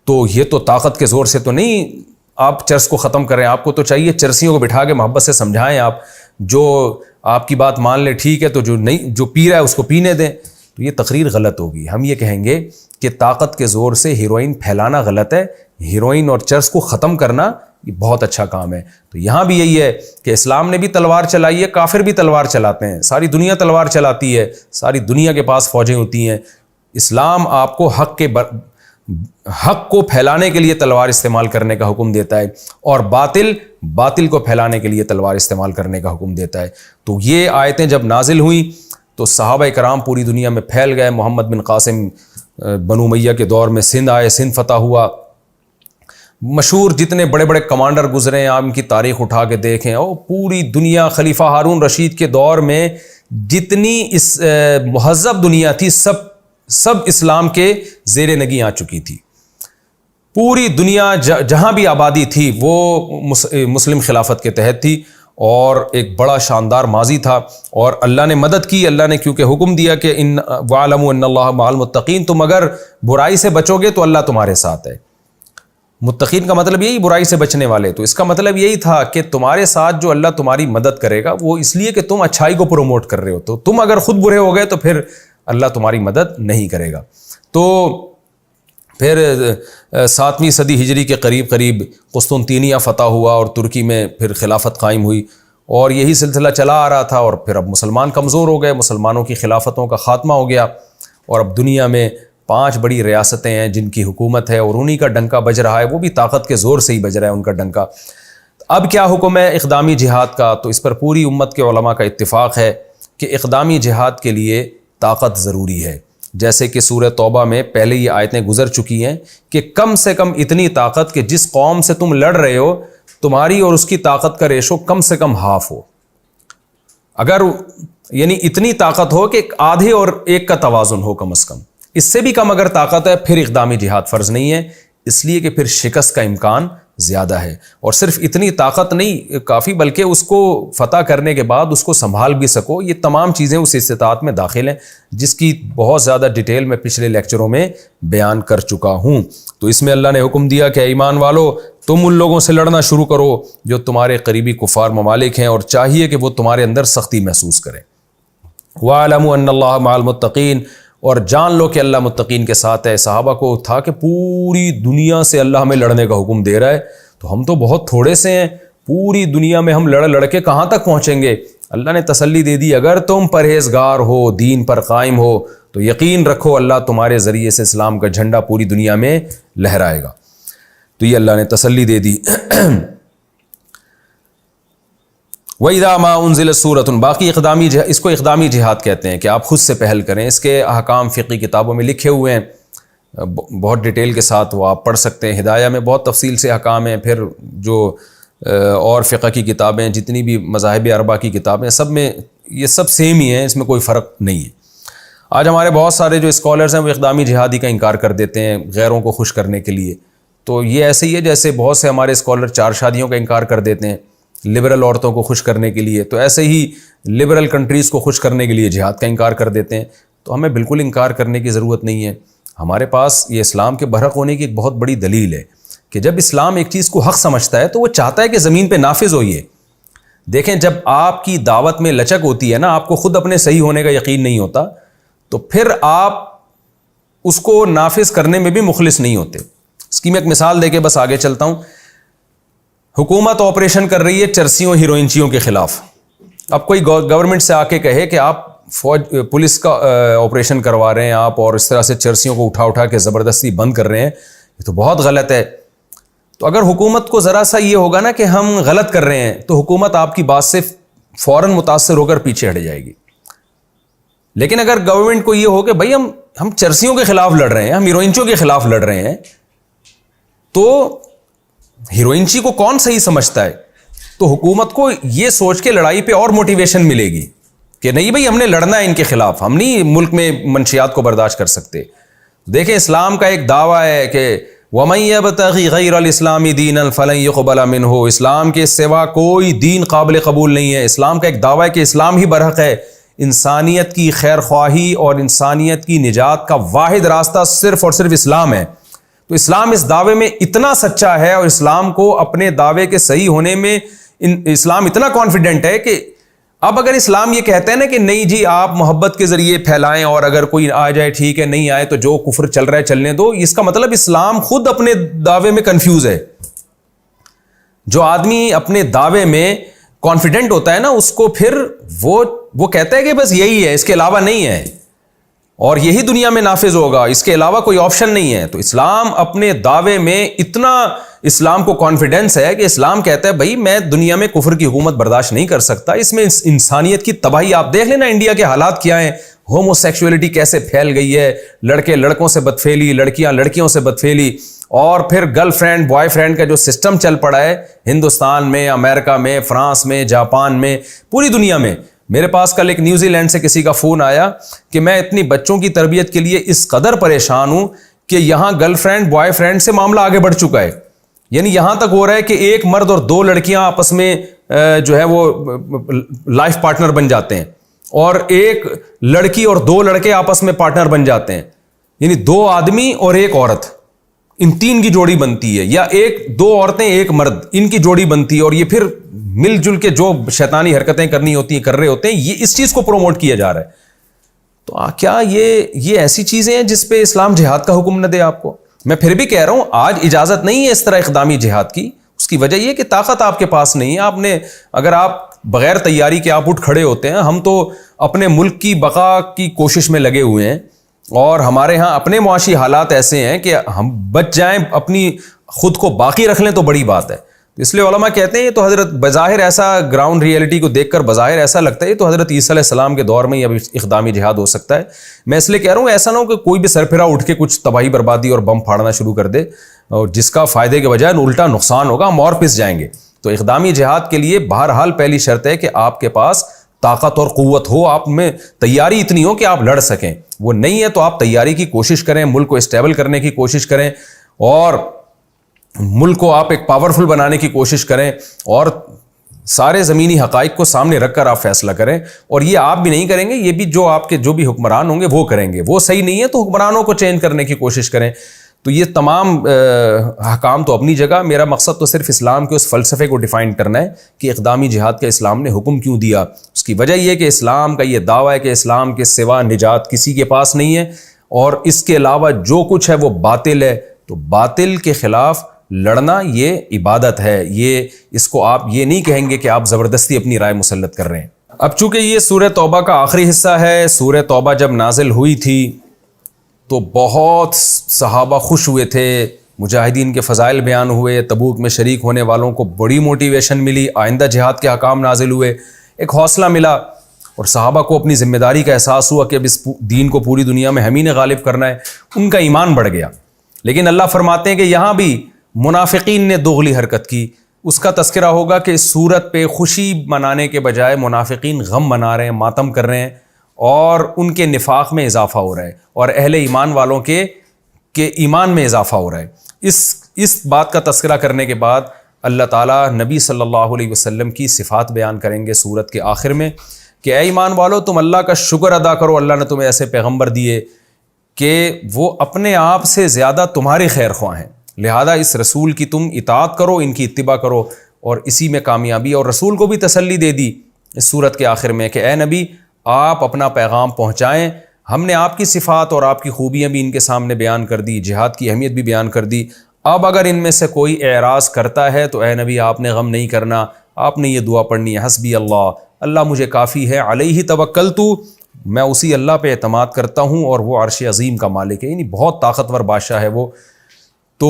تو یہ تو طاقت کے زور سے تو نہیں آپ چرس کو ختم کریں. آپ کو تو چاہیے چرسیوں کو بٹھا کے محبت سے سمجھائیں، آپ جو آپ کی بات مان لے ٹھیک ہے، تو جو پی رہا ہے اس کو پینے دیں. تو یہ تقریر غلط ہوگی. ہم یہ کہیں گے کہ طاقت کے زور سے ہیروئن پھیلانا غلط ہے، ہیروئن اور چرس کو ختم کرنا یہ بہت اچھا کام ہے. تو یہاں بھی یہی ہے کہ اسلام نے بھی تلوار چلائی ہے، کافر بھی تلوار چلاتے ہیں، ساری دنیا تلوار چلاتی ہے، ساری دنیا کے پاس فوجیں ہوتی ہیں. اسلام آپ کو حق کو پھیلانے کے لیے تلوار استعمال کرنے کا حکم دیتا ہے اور باطل کو پھیلانے کے لیے تلوار استعمال کرنے کا حکم دیتا ہے. تو یہ آیتیں جب نازل ہوئیں تو صحابہ کرام پوری دنیا میں پھیل گئے. محمد بن قاسم بنو امیہ کے دور میں سندھ آئے، سندھ فتح ہوا. مشہور جتنے بڑے بڑے کمانڈر گزرے ہیں آپ ان کی تاریخ اٹھا کے دیکھیں، اور پوری دنیا خلیفہ ہارون رشید کے دور میں جتنی اس مہذب دنیا تھی سب اسلام کے زیر نگیں آ چکی تھی. پوری دنیا جہاں بھی آبادی تھی وہ مسلم خلافت کے تحت تھی اور ایک بڑا شاندار ماضی تھا. اور اللہ نے مدد کی، اللہ نے کیونکہ حکم دیا کہ وَاعْلَمُوا أَنَّ اللَّهَ مَعَ الْمُتَّقِينَ، تم اگر برائی سے بچو گے تو اللہ تمہارے ساتھ ہے. متقین کا مطلب یہی برائی سے بچنے والے. تو اس کا مطلب یہی تھا کہ تمہارے ساتھ جو اللہ تمہاری مدد کرے گا وہ اس لیے کہ تم اچھائی کو پروموٹ کر رہے ہو. تو تم اگر خود برے ہو گئے تو پھر اللہ تمہاری مدد نہیں کرے گا. تو پھر 7ویں صدی ہجری کے قریب قسطنطینیہ فتح ہوا اور ترکی میں پھر خلافت قائم ہوئی, اور یہی سلسلہ چلا آ رہا تھا. اور پھر اب مسلمان کمزور ہو گئے, مسلمانوں کی خلافتوں کا خاتمہ ہو گیا, اور اب دنیا میں 5 بڑی ریاستیں ہیں جن کی حکومت ہے, اور انہی کا ڈنکا بج رہا ہے, وہ بھی طاقت کے زور سے ہی بج رہا ہے ان کا ڈنکا. اب کیا حکم ہے اقدامی جہاد کا؟ تو اس پر پوری امت کے علماء کا اتفاق ہے کہ اقدامی جہاد کے لیے طاقت ضروری ہے. جیسے کہ سورہ توبہ میں پہلے یہ آیتیں گزر چکی ہیں کہ کم سے کم اتنی طاقت کہ جس قوم سے تم لڑ رہے ہو تمہاری اور اس کی طاقت کا ریشو کم سے کم ہاف ہو. اگر یعنی اتنی طاقت ہو کہ آدھے اور ایک کا توازن ہو کم از کم. اس سے بھی کم اگر طاقت ہے پھر اقدامی جہاد فرض نہیں ہے, اس لیے کہ پھر شکست کا امکان زیادہ ہے. اور صرف اتنی طاقت نہیں کافی, بلکہ اس کو فتح کرنے کے بعد اس کو سنبھال بھی سکو. یہ تمام چیزیں اس استطاعت میں داخل ہیں جس کی بہت زیادہ ڈیٹیل میں پچھلے لیکچروں میں بیان کر چکا ہوں. تو اس میں اللہ نے حکم دیا کہ ایمان والو تم ان لوگوں سے لڑنا شروع کرو جو تمہارے قریبی کفار ممالک ہیں, اور چاہیے کہ وہ تمہارے اندر سختی محسوس کریں. وَاعْلَمُوا أَنَّ اللَّهَ مَعَ الْمُتَّقِينَ, اور جان لو کہ اللہ متقین کے ساتھ ہے. صحابہ کو تھا کہ پوری دنیا سے اللہ ہمیں لڑنے کا حکم دے رہا ہے, تو ہم تو بہت تھوڑے سے ہیں, پوری دنیا میں ہم لڑ کے کہاں تک پہنچیں گے. اللہ نے تسلی دے دی اگر تم پرہیزگار ہو, دین پر قائم ہو, تو یقین رکھو اللہ تمہارے ذریعے سے اسلام کا جھنڈا پوری دنیا میں لہرائے گا. تو یہ اللہ نے تسلی دے دی. وَإِذَا مَا أُنزِلَتْ سُورَةٌ, باقی اقدامی اس کو اقدامی جہاد کہتے ہیں کہ آپ خود سے پہل کریں. اس کے احکام فقہی کتابوں میں لکھے ہوئے ہیں بہت ڈیٹیل کے ساتھ, وہ آپ پڑھ سکتے ہیں. ہدایہ میں بہت تفصیل سے احکام ہیں. پھر جو اور فقہ کی کتابیں جتنی بھی مذاہب اربعہ کی کتابیں سب میں یہ سب سیم ہی ہیں, اس میں کوئی فرق نہیں ہے. آج ہمارے بہت سارے جو اسکالرز ہیں وہ اقدامی جہادی کا انکار کر دیتے ہیں غیروں کو خوش کرنے کے لیے. تو یہ ایسے ہی ہے جیسے بہت سے ہمارے اسکالر 4 شادیوں کا انکار کر دیتے ہیں لبرل عورتوں کو خوش کرنے کے لیے, تو ایسے ہی لبرل کنٹریز کو خوش کرنے کے لیے جہاد کا انکار کر دیتے ہیں. تو ہمیں بالکل انکار کرنے کی ضرورت نہیں ہے. ہمارے پاس یہ اسلام کے برحق ہونے کی ایک بہت بڑی دلیل ہے کہ جب اسلام ایک چیز کو حق سمجھتا ہے تو وہ چاہتا ہے کہ زمین پہ نافذ ہو. یہ دیکھیں جب آپ کی دعوت میں لچک ہوتی ہے نا, آپ کو خود اپنے صحیح ہونے کا یقین نہیں ہوتا, تو پھر آپ اس کو نافذ کرنے میں بھی مخلص نہیں ہوتے. اس کی میں ایک مثال دے کے بس آگے چلتا ہوں. حکومت آپریشن کر رہی ہے چرسیوں ہیروئنچیوں کے خلاف. اب کوئی گورنمنٹ سے آ کے کہے کہ آپ پولیس کا آپریشن کروا رہے ہیں آپ, اور اس طرح سے چرسیوں کو اٹھا کے زبردستی بند کر رہے ہیں, یہ تو بہت غلط ہے. تو اگر حکومت کو ذرا سا یہ ہوگا نا کہ ہم غلط کر رہے ہیں, تو حکومت آپ کی بات سے فوراً متاثر ہو کر پیچھے ہٹ جائے گی. لیکن اگر گورنمنٹ کو یہ ہو کہ بھائی ہم چرسیوں کے خلاف لڑ رہے ہیں, ہم ہیروئنچیوں کے خلاف لڑ رہے ہیں, تو ہیروئنچی کو کون صحیح سمجھتا ہے, تو حکومت کو یہ سوچ کے لڑائی پہ اور موٹیویشن ملے گی کہ نہیں بھائی ہم نے لڑنا ہے ان کے خلاف, ہم نہیں ملک میں منشیات کو برداشت کر سکتے. دیکھیں اسلام کا ایک دعویٰ ہے کہ وَمَن يَبْتَغِ غَيْرَ الْإِسْلَامِ دِينًا فَلَن يُقْبَلَ مِنْهُ, اسلام کے سوا کوئی دین قابل قبول نہیں ہے. اسلام کا ایک دعویٰ ہے کہ اسلام ہی برحق ہے. انسانیت کی خیر خواہی اور انسانیت کی نجات کا واحد راستہ صرف اور صرف اسلام ہے. تو اسلام اس دعوے میں اتنا سچا ہے, اور اسلام کو اپنے دعوے کے صحیح ہونے میں اسلام اتنا کانفیڈنٹ ہے کہ اب اگر اسلام یہ کہتے ہیں نا کہ نہیں جی آپ محبت کے ذریعے پھیلائیں, اور اگر کوئی آ جائے ٹھیک ہے, نہیں آئے تو جو کفر چل رہا ہے چلنے دو, اس کا مطلب اسلام خود اپنے دعوے میں کنفیوز ہے. جو آدمی اپنے دعوے میں کانفیڈنٹ ہوتا ہے نا, اس کو پھر وہ کہتا ہے کہ بس یہی ہے, اس کے علاوہ نہیں ہے, اور یہی دنیا میں نافذ ہوگا, اس کے علاوہ کوئی آپشن نہیں ہے. تو اسلام اپنے دعوے میں اتنا اسلام کو کانفیڈنس ہے کہ اسلام کہتا ہے بھائی میں دنیا میں کفر کی حکومت برداشت نہیں کر سکتا. اس میں انسانیت کی تباہی آپ دیکھ لینا, انڈیا کے حالات کیا ہیں, ہومو سیکشولیٹی کیسے پھیل گئی ہے, لڑکے لڑکوں سے بدفعلی, لڑکیاں لڑکیوں سے بدفعلی, اور پھر گرل فرینڈ بوائے فرینڈ کا جو سسٹم چل پڑا ہے ہندوستان میں, امریکہ میں, فرانس میں, جاپان میں, پوری دنیا میں. میرے پاس کل ایک نیوزی لینڈ سے کسی کا فون آیا کہ میں اتنی بچوں کی تربیت کے لیے اس قدر پریشان ہوں کہ یہاں گرل فرینڈ بوائے فرینڈ سے معاملہ آگے بڑھ چکا ہے. یعنی یہاں تک ہو رہا ہے کہ ایک مرد اور 2 لڑکیاں آپس میں جو ہے وہ لائف پارٹنر بن جاتے ہیں, اور ایک لڑکی اور 2 لڑکے آپس میں پارٹنر بن جاتے ہیں. یعنی 2 آدمی اور 1 عورت, ان تین کی جوڑی بنتی ہے، یا ایک دو عورتیں ایک مرد، ان کی جوڑی بنتی ہے، اور یہ پھر مل جل کے جو شیطانی حرکتیں کرنی ہوتی ہیں کر رہے ہوتے ہیں، یہ اس چیز کو پروموٹ کیا جا رہا ہے. تو کیا یہ ایسی چیزیں ہیں جس پہ اسلام جہاد کا حکم نہ دے آپ کو؟ میں پھر بھی کہہ رہا ہوں آج اجازت نہیں ہے اس طرح اقدامی جہاد کی. اس کی وجہ یہ کہ طاقت آپ کے پاس نہیں ہے. آپ نے اگر آپ بغیر تیاری کے آپ اٹھ کھڑے ہوتے ہیں، ہم تو اپنے ملک کی بقا کی کوشش میں لگے ہوئے ہیں، اور ہمارے ہاں اپنے معاشی حالات ایسے ہیں کہ ہم بچ جائیں، اپنی خود کو باقی رکھ لیں تو بڑی بات ہے. اس لیے علماء کہتے ہیں یہ تو حضرت بظاہر ایسا گراؤنڈ ریئلٹی کو دیکھ کر بظاہر ایسا لگتا ہے یہ تو حضرت عیسیٰ علیہ السلام کے دور میں ہی اب اقدامی جہاد ہو سکتا ہے. میں اس لیے کہہ رہا ہوں ایسا نہ ہو کہ کوئی بھی سرپھرا اٹھ کے کچھ تباہی بربادی اور بم پھاڑنا شروع کر دے، اور جس کا فائدے کے بجائے الٹا نقصان ہوگا، ہم اور پس جائیں گے. تو اقدامی جہاد کے لیے بہرحال پہلی شرط ہے کہ آپ کے پاس طاقت اور قوت ہو، آپ میں تیاری اتنی ہو کہ آپ لڑ سکیں. وہ نہیں ہے تو آپ تیاری کی کوشش کریں، ملک کو اسٹیبل کرنے کی کوشش کریں، اور ملک کو آپ ایک پاورفل بنانے کی کوشش کریں، اور سارے زمینی حقائق کو سامنے رکھ کر آپ فیصلہ کریں. اور یہ آپ بھی نہیں کریں گے، یہ بھی جو آپ کے جو بھی حکمران ہوں گے وہ کریں گے. وہ صحیح نہیں ہے تو حکمرانوں کو چینج کرنے کی کوشش کریں. تو یہ تمام احکام تو اپنی جگہ. میرا مقصد تو صرف اسلام کے اس فلسفے کو ڈیفائن کرنا ہے کہ اقدامی جہاد کا اسلام نے حکم کیوں دیا. اس کی وجہ یہ کہ اسلام کا یہ دعویٰ ہے کہ اسلام کے سوا نجات کسی کے پاس نہیں ہے، اور اس کے علاوہ جو کچھ ہے وہ باطل ہے. تو باطل کے خلاف لڑنا یہ عبادت ہے. یہ اس کو آپ یہ نہیں کہیں گے کہ آپ زبردستی اپنی رائے مسلط کر رہے ہیں. اب چونکہ یہ سورہ توبہ کا آخری حصہ ہے، سورہ توبہ جب نازل ہوئی تھی تو بہت صحابہ خوش ہوئے تھے، مجاہدین کے فضائل بیان ہوئے، تبوک میں شریک ہونے والوں کو بڑی موٹیویشن ملی، آئندہ جہاد کے احکام نازل ہوئے، ایک حوصلہ ملا، اور صحابہ کو اپنی ذمہ داری کا احساس ہوا کہ اب اس دین کو پوری دنیا میں ہم ہی نے غالب کرنا ہے. ان کا ایمان بڑھ گیا. لیکن اللہ فرماتے ہیں کہ یہاں بھی منافقین نے دوغلی حرکت کی. اس کا تذکرہ ہوگا کہ اس صورت پہ خوشی منانے کے بجائے منافقین غم منا رہے ہیں، ماتم کر رہے ہیں، اور ان کے نفاق میں اضافہ ہو رہا ہے، اور اہل ایمان والوں کے ایمان میں اضافہ ہو رہا ہے. اس بات کا تذکرہ کرنے کے بعد اللہ تعالیٰ نبی صلی اللہ علیہ وسلم کی صفات بیان کریں گے سورت کے آخر میں کہ اے ایمان والو تم اللہ کا شکر ادا کرو، اللہ نے تمہیں ایسے پیغمبر دیے کہ وہ اپنے آپ سے زیادہ تمہارے خیر خواہ ہیں، لہذا اس رسول کی تم اطاعت کرو، ان کی اتباع کرو، اور اسی میں کامیابی. اور رسول کو بھی تسلی دے دی اس سورت کے آخر میں کہ اے نبی آپ اپنا پیغام پہنچائیں. ہم نے آپ کی صفات اور آپ کی خوبیاں بھی ان کے سامنے بیان کر دی، جہاد کی اہمیت بھی بیان کر دی. اب اگر ان میں سے کوئی اعراض کرتا ہے تو اے نبی آپ نے غم نہیں کرنا، آپ نے یہ دعا پڑھنی ہے حسبی اللہ، اللہ مجھے کافی ہے، علیہ توکلت، میں اسی اللہ پہ اعتماد کرتا ہوں، اور وہ عرش عظیم کا مالک ہے، یعنی بہت طاقتور بادشاہ ہے وہ، تو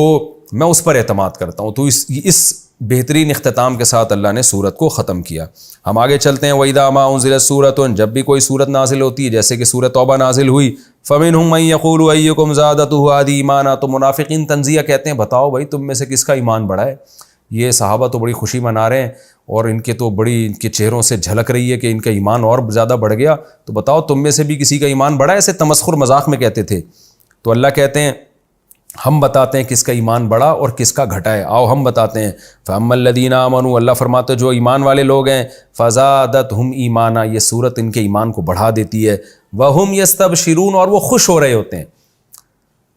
میں اس پر اعتماد کرتا ہوں. تو اس بہترین اختتام کے ساتھ اللہ نے سورت کو ختم کیا. ہم آگے چلتے ہیں. وَإِذَا مَا أُنزِلَتْ سُورَةٌ، جب بھی کوئی سورت نازل ہوتی ہے، جیسے کہ سورۃ توبہ نازل ہوئی، فَمِنْهُم مَن يَقُولُ أَيُّكُمْ زَادَتْهُ هَٰذِهِ إِيمَانًا، تو منافقین تنزیہ کہتے ہیں بتاؤ بھائی تم میں سے کس کا ایمان بڑھا ہے. یہ صحابہ تو بڑی خوشی منا رہے ہیں، اور ان کے تو بڑی ان کے چہروں سے جھلک رہی ہے کہ ان کا ایمان اور زیادہ بڑھ گیا، تو بتاؤ تم میں سے بھی کسی کا ایمان بڑھا ہے. ایسے تمسخر مذاق میں کہتے تھے. تو اللہ کہتے ہیں ہم بتاتے ہیں کس کا ایمان بڑھا اور کس کا گھٹا ہے، آؤ ہم بتاتے ہیں. فَأَمَّا الَّذِينَ آمَنُوا، اللہ فرماتے جو ایمان والے لوگ ہیں، فَزَادَتْهُمْ ایمانا، یہ صورت ان کے ایمان کو بڑھا دیتی ہے. وَهُمْ يَسْتَبْشِرُونَ، اور وہ خوش ہو رہے ہوتے ہیں،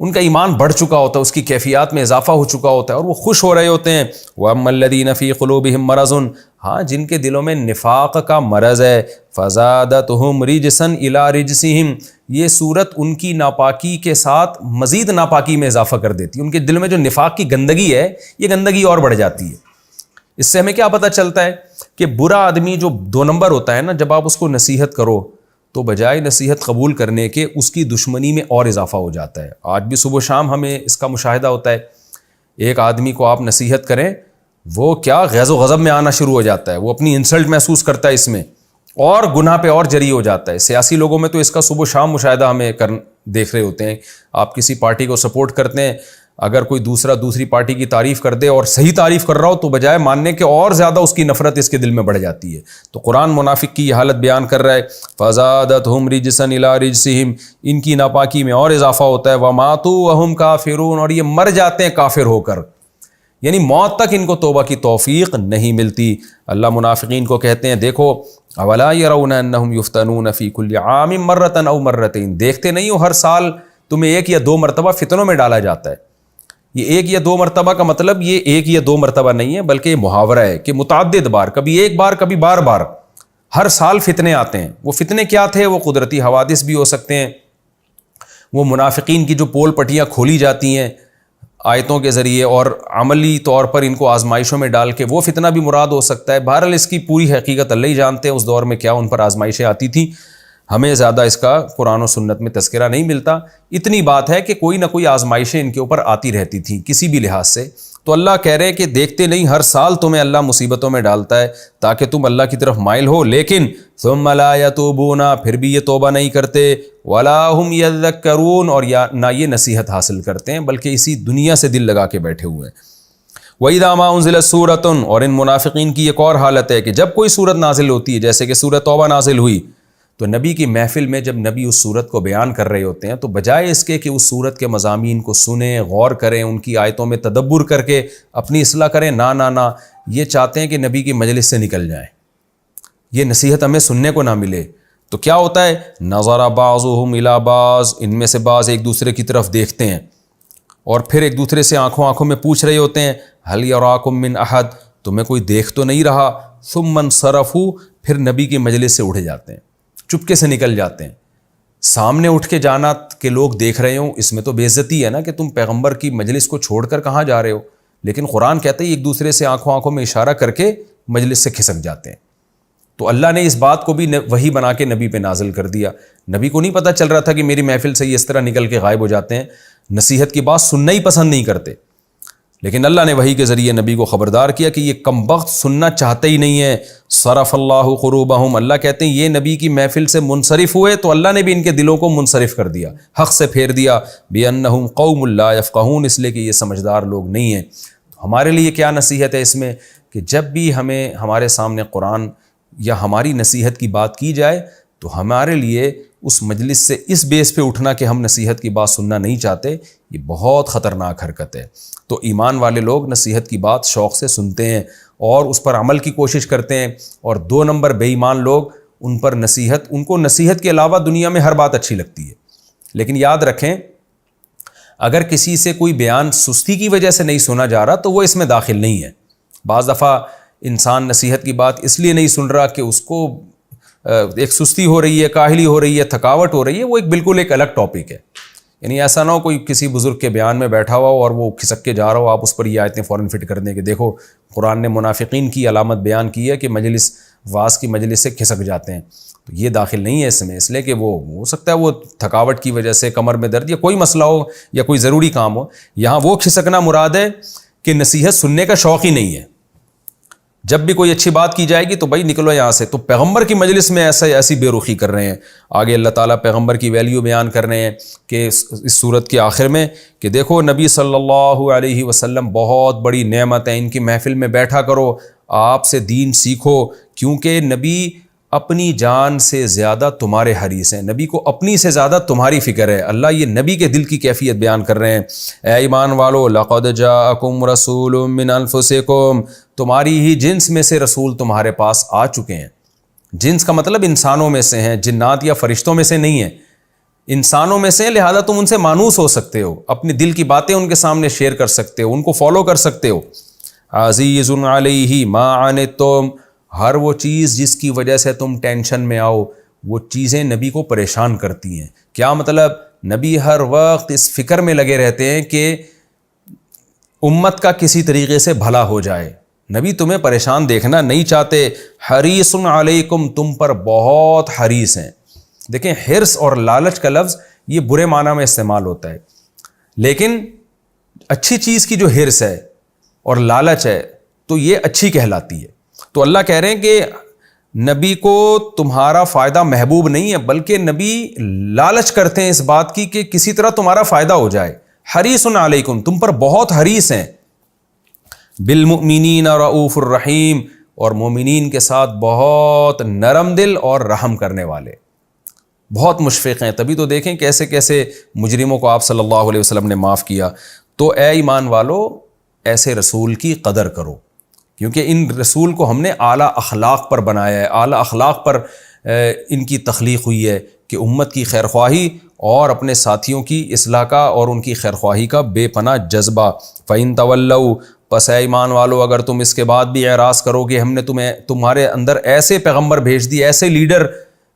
ان کا ایمان بڑھ چکا ہوتا ہے، اس کی کیفیات میں اضافہ ہو چکا ہوتا ہے، اور وہ خوش ہو رہے ہوتے ہیں. وَأَمَّا الَّذِينَ فِي قُلُوبِهِمْ مَرَضٌ، ہاں جن کے دلوں میں نفاق کا مرض ہے، فَزَادَتْهُمْ رِجْسًا إِلَىٰ رِجْسِهِمْ، یہ صورت ان کی ناپاکی کے ساتھ مزید ناپاکی میں اضافہ کر دیتی ہے. ان کے دل میں جو نفاق کی گندگی ہے، یہ گندگی اور بڑھ جاتی ہے. اس سے ہمیں کیا پتہ چلتا ہے کہ برا آدمی جو 2 نمبر ہوتا ہے نا، جب آپ اس کو نصیحت کرو تو بجائے نصیحت قبول کرنے کے اس کی دشمنی میں اور اضافہ ہو جاتا ہے. آج بھی صبح و شام ہمیں اس کا مشاہدہ ہوتا ہے. ایک آدمی کو آپ نصیحت کریں، وہ کیا غیظ و غضب میں آنا شروع ہو جاتا ہے، وہ اپنی انسلٹ محسوس کرتا ہے اس میں، اور گناہ پہ اور جری ہو جاتا ہے. سیاسی لوگوں میں تو اس کا صبح و شام مشاہدہ ہمیں دیکھ رہے ہوتے ہیں. آپ کسی پارٹی کو سپورٹ کرتے ہیں، اگر کوئی دوسری پارٹی کی تعریف کر دے اور صحیح تعریف کر رہا ہو تو بجائے ماننے کے اور زیادہ اس کی نفرت اس کے دل میں بڑھ جاتی ہے. تو قرآن منافق کی یہ حالت بیان کر رہا ہے. فَزَادَتْهُمْ رِجْسًا إِلَىٰ رِجْسِهِمْ، ان کی ناپاکی میں اور اضافہ ہوتا ہے. وَمَاتُوا وَهُمْ كَافِرُونَ، اور یہ مر جاتے ہیں کافر ہو کر، یعنی موت تک ان کو توبہ کی توفیق نہیں ملتی. اللہ منافقین کو کہتے ہیں دیکھو اولا يرون انهم يفتنون في كل عام مرة او مرتين، دیکھتے نہیں ہو ہر سال تمہیں 1 یا 2 مرتبہ فتنوں میں ڈالا جاتا ہے. یہ ایک یا دو مرتبہ کا مطلب یہ ایک یا دو مرتبہ نہیں ہے، بلکہ یہ محاورہ ہے کہ متعدد بار، کبھی ایک بار کبھی بار بار، ہر سال فتنے آتے ہیں۔ وہ فتنے کیا تھے؟ وہ قدرتی حوادث بھی ہو سکتے ہیں، وہ منافقین کی جو پول پٹیاں کھولی جاتی ہیں آیتوں کے ذریعے اور عملی طور پر ان کو آزمائشوں میں ڈال کے، وہ فتنہ بھی مراد ہو سکتا ہے۔ بہرحال اس کی پوری حقیقت اللہ ہی جانتے ہیں اس دور میں کیا ان پر آزمائشیں آتی تھیں، ہمیں زیادہ اس کا قرآن و سنت میں تذکرہ نہیں ملتا۔ اتنی بات ہے کہ کوئی نہ کوئی آزمائشیں ان کے اوپر آتی رہتی تھیں کسی بھی لحاظ سے۔ تو اللہ کہہ رہے کہ دیکھتے نہیں، ہر سال تمہیں اللہ مصیبتوں میں ڈالتا ہے تاکہ تم اللہ کی طرف مائل ہو، لیکن ثم لا یتوبون، پھر بھی یہ توبہ نہیں کرتے، ولا هم یذکرون، اور نہ یہ نصیحت حاصل کرتے ہیں بلکہ اسی دنیا سے دل لگا کے بیٹھے ہوئے ہیں۔ وَإِذَا مَا أُنزِلَتْ سُورَةٌ، اور ان منافقین کی ایک اور حالت ہے کہ جب کوئی سورت نازل ہوتی ہے، جیسے کہ سورۃ توبہ نازل ہوئی، تو نبی کی محفل میں جب نبی اس سورت کو بیان کر رہے ہوتے ہیں تو بجائے اس کے کہ اس سورت کے مضامین کو سنیں، غور کریں، ان کی آیتوں میں تدبر کر کے اپنی اصلاح کریں، نہ یہ چاہتے ہیں کہ نبی کی مجلس سے نکل جائیں، یہ نصیحت ہمیں سننے کو نہ ملے۔ تو کیا ہوتا ہے؟ نظر بعضهم الی بعض، ان میں سے بعض ایک دوسرے کی طرف دیکھتے ہیں اور پھر ایک دوسرے سے آنکھوں میں پوچھ رہے ہوتے ہیں، هل یراکم من احد، تمہیں کوئی دیکھ تو نہیں رہا؟ ثم انصرفوا، پھر نبی کی مجلس سے اٹھ جاتے ہیں، چپکے سے نکل جاتے ہیں۔ سامنے اٹھ کے جانا کہ لوگ دیکھ رہے ہوں، اس میں تو بے عزتی ہے نا کہ تم پیغمبر کی مجلس کو چھوڑ کر کہاں جا رہے ہو، لیکن قرآن کہتا ہے ایک دوسرے سے آنکھوں میں اشارہ کر کے مجلس سے کھسک جاتے ہیں۔ تو اللہ نے اس بات کو بھی وحی بنا کے نبی پہ نازل کر دیا۔ نبی کو نہیں پتہ چل رہا تھا کہ میری محفل سے یہ اس طرح نکل کے غائب ہو جاتے ہیں، نصیحت کی بات سننا ہی پسند نہیں کرتے، لیکن اللہ نے وحی کے ذریعے نبی کو خبردار کیا کہ یہ کم بخت سننا چاہتے ہی نہیں ہیں۔ صرف اللہ قلوبہم، اللہ کہتے ہیں یہ نبی کی محفل سے منصرف ہوئے تو اللہ نے بھی ان کے دلوں کو منصرف کر دیا، حق سے پھیر دیا۔ بِأَنَّهُمْ قَوْمٌ لَا يَفْقَهُونَ، اس لیے کہ یہ سمجھدار لوگ نہیں ہیں۔ ہمارے لیے کیا نصیحت ہے اس میں کہ جب بھی ہمیں ہمارے سامنے قرآن یا ہماری نصیحت کی بات کی جائے تو ہمارے لیے اس مجلس سے اس بیس پہ اٹھنا کہ ہم نصیحت کی بات سننا نہیں چاہتے، یہ بہت خطرناک حرکت ہے۔ تو ایمان والے لوگ نصیحت کی بات شوق سے سنتے ہیں اور اس پر عمل کی کوشش کرتے ہیں، اور 2 نمبر بے ایمان لوگ ان کو نصیحت کے علاوہ دنیا میں ہر بات اچھی لگتی ہے۔ لیکن یاد رکھیں اگر کسی سے کوئی بیان سستی کی وجہ سے نہیں سنا جا رہا تو وہ اس میں داخل نہیں ہے۔ بعض دفعہ انسان نصیحت کی بات اس لیے نہیں سن رہا کہ اس کو ایک سستی ہو رہی ہے، کاہلی ہو رہی ہے، تھکاوٹ ہو رہی ہے، وہ بالکل ایک الگ ٹاپک ہے۔ یعنی ایسا نہ ہو کوئی کسی بزرگ کے بیان میں بیٹھا ہوا ہو اور وہ کھسک کے جا رہا ہو، آپ اس پر یہ آیتیں فوراً فٹ کر دیں کہ دیکھو قرآن نے منافقین کی علامت بیان کی ہے کہ مجلس واعظ کی مجلس سے کھسک جاتے ہیں، تو یہ داخل نہیں ہے اس میں، اس لیے کہ وہ ہو سکتا ہے وہ تھکاوٹ کی وجہ سے کمر میں درد یا کوئی مسئلہ ہو یا کوئی ضروری کام ہو۔ یہاں وہ کھسکنا مراد ہے کہ نصیحت سننے کا شوق ہی نہیں ہے۔ جب بھی کوئی اچھی بات کی جائے گی تو بھائی نکلو یہاں سے۔ تو پیغمبر کی مجلس میں ایسی بے رخی کر رہے ہیں۔ آگے اللہ تعالیٰ پیغمبر کی ویلیو بیان کر رہے ہیں کہ اس صورت کے آخر میں کہ دیکھو نبی صلی اللہ علیہ وسلم بہت بڑی نعمت ہے، ان کی محفل میں بیٹھا کرو، آپ سے دین سیکھو، کیونکہ نبی اپنی جان سے زیادہ تمہارے حریص ہیں، نبی کو اپنی سے زیادہ تمہاری فکر ہے۔ اللہ یہ نبی کے دل کی کیفیت بیان کر رہے ہیں۔ اے ایمان والو، لقد جاءکم رسول من انفسکم، تمہاری ہی جنس میں سے رسول تمہارے پاس آ چکے ہیں۔ جنس کا مطلب انسانوں میں سے ہیں، جنات یا فرشتوں میں سے نہیں ہیں، انسانوں میں سے، لہذا تم ان سے مانوس ہو سکتے ہو، اپنی دل کی باتیں ان کے سامنے شیئر کر سکتے ہو، ان کو فالو کر سکتے ہو۔ عزیز علیہ ما عنتم، ہر وہ چیز جس کی وجہ سے تم ٹینشن میں آؤ، وہ چیزیں نبی کو پریشان کرتی ہیں۔ کیا مطلب؟ نبی ہر وقت اس فکر میں لگے رہتے ہیں کہ امت کا کسی طریقے سے بھلا ہو جائے، نبی تمہیں پریشان دیکھنا نہیں چاہتے۔ حریص علیکم، تم پر بہت حریص ہیں۔ دیکھیں حرص اور لالچ کا لفظ یہ برے معنی میں استعمال ہوتا ہے، لیکن اچھی چیز کی جو حرص ہے اور لالچ ہے تو یہ اچھی کہلاتی ہے۔ تو اللہ کہہ رہے ہیں کہ نبی کو تمہارا فائدہ محبوب نہیں ہے، بلکہ نبی لالچ کرتے ہیں اس بات کی کہ کسی طرح تمہارا فائدہ ہو جائے۔ حریص علیکم، تم پر بہت حریص ہیں۔ بالمؤمنین رؤوف الرحیم، اور مومنین کے ساتھ بہت نرم دل اور رحم کرنے والے، بہت مشفق ہیں۔ تبھی تو دیکھیں کیسے کیسے مجرموں کو آپ صلی اللہ علیہ وسلم نے معاف کیا۔ تو اے ایمان والو، ایسے رسول کی قدر کرو، کیونکہ ان رسول کو ہم نے اعلیٰ اخلاق پر بنایا ہے، اعلیٰ اخلاق پر ان کی تخلیق ہوئی ہے کہ امت کی خیر خواہی اور اپنے ساتھیوں کی اصلاح کا اور ان کی خیرخواہی کا بے پناہ جذبہ. فَإِن تَوَلَّوْا، پس اے ایمان والو اگر تم اس کے بعد بھی اعراض کرو کہ ہم نے تمہارے اندر ایسے پیغمبر بھیج دیے، ایسے لیڈر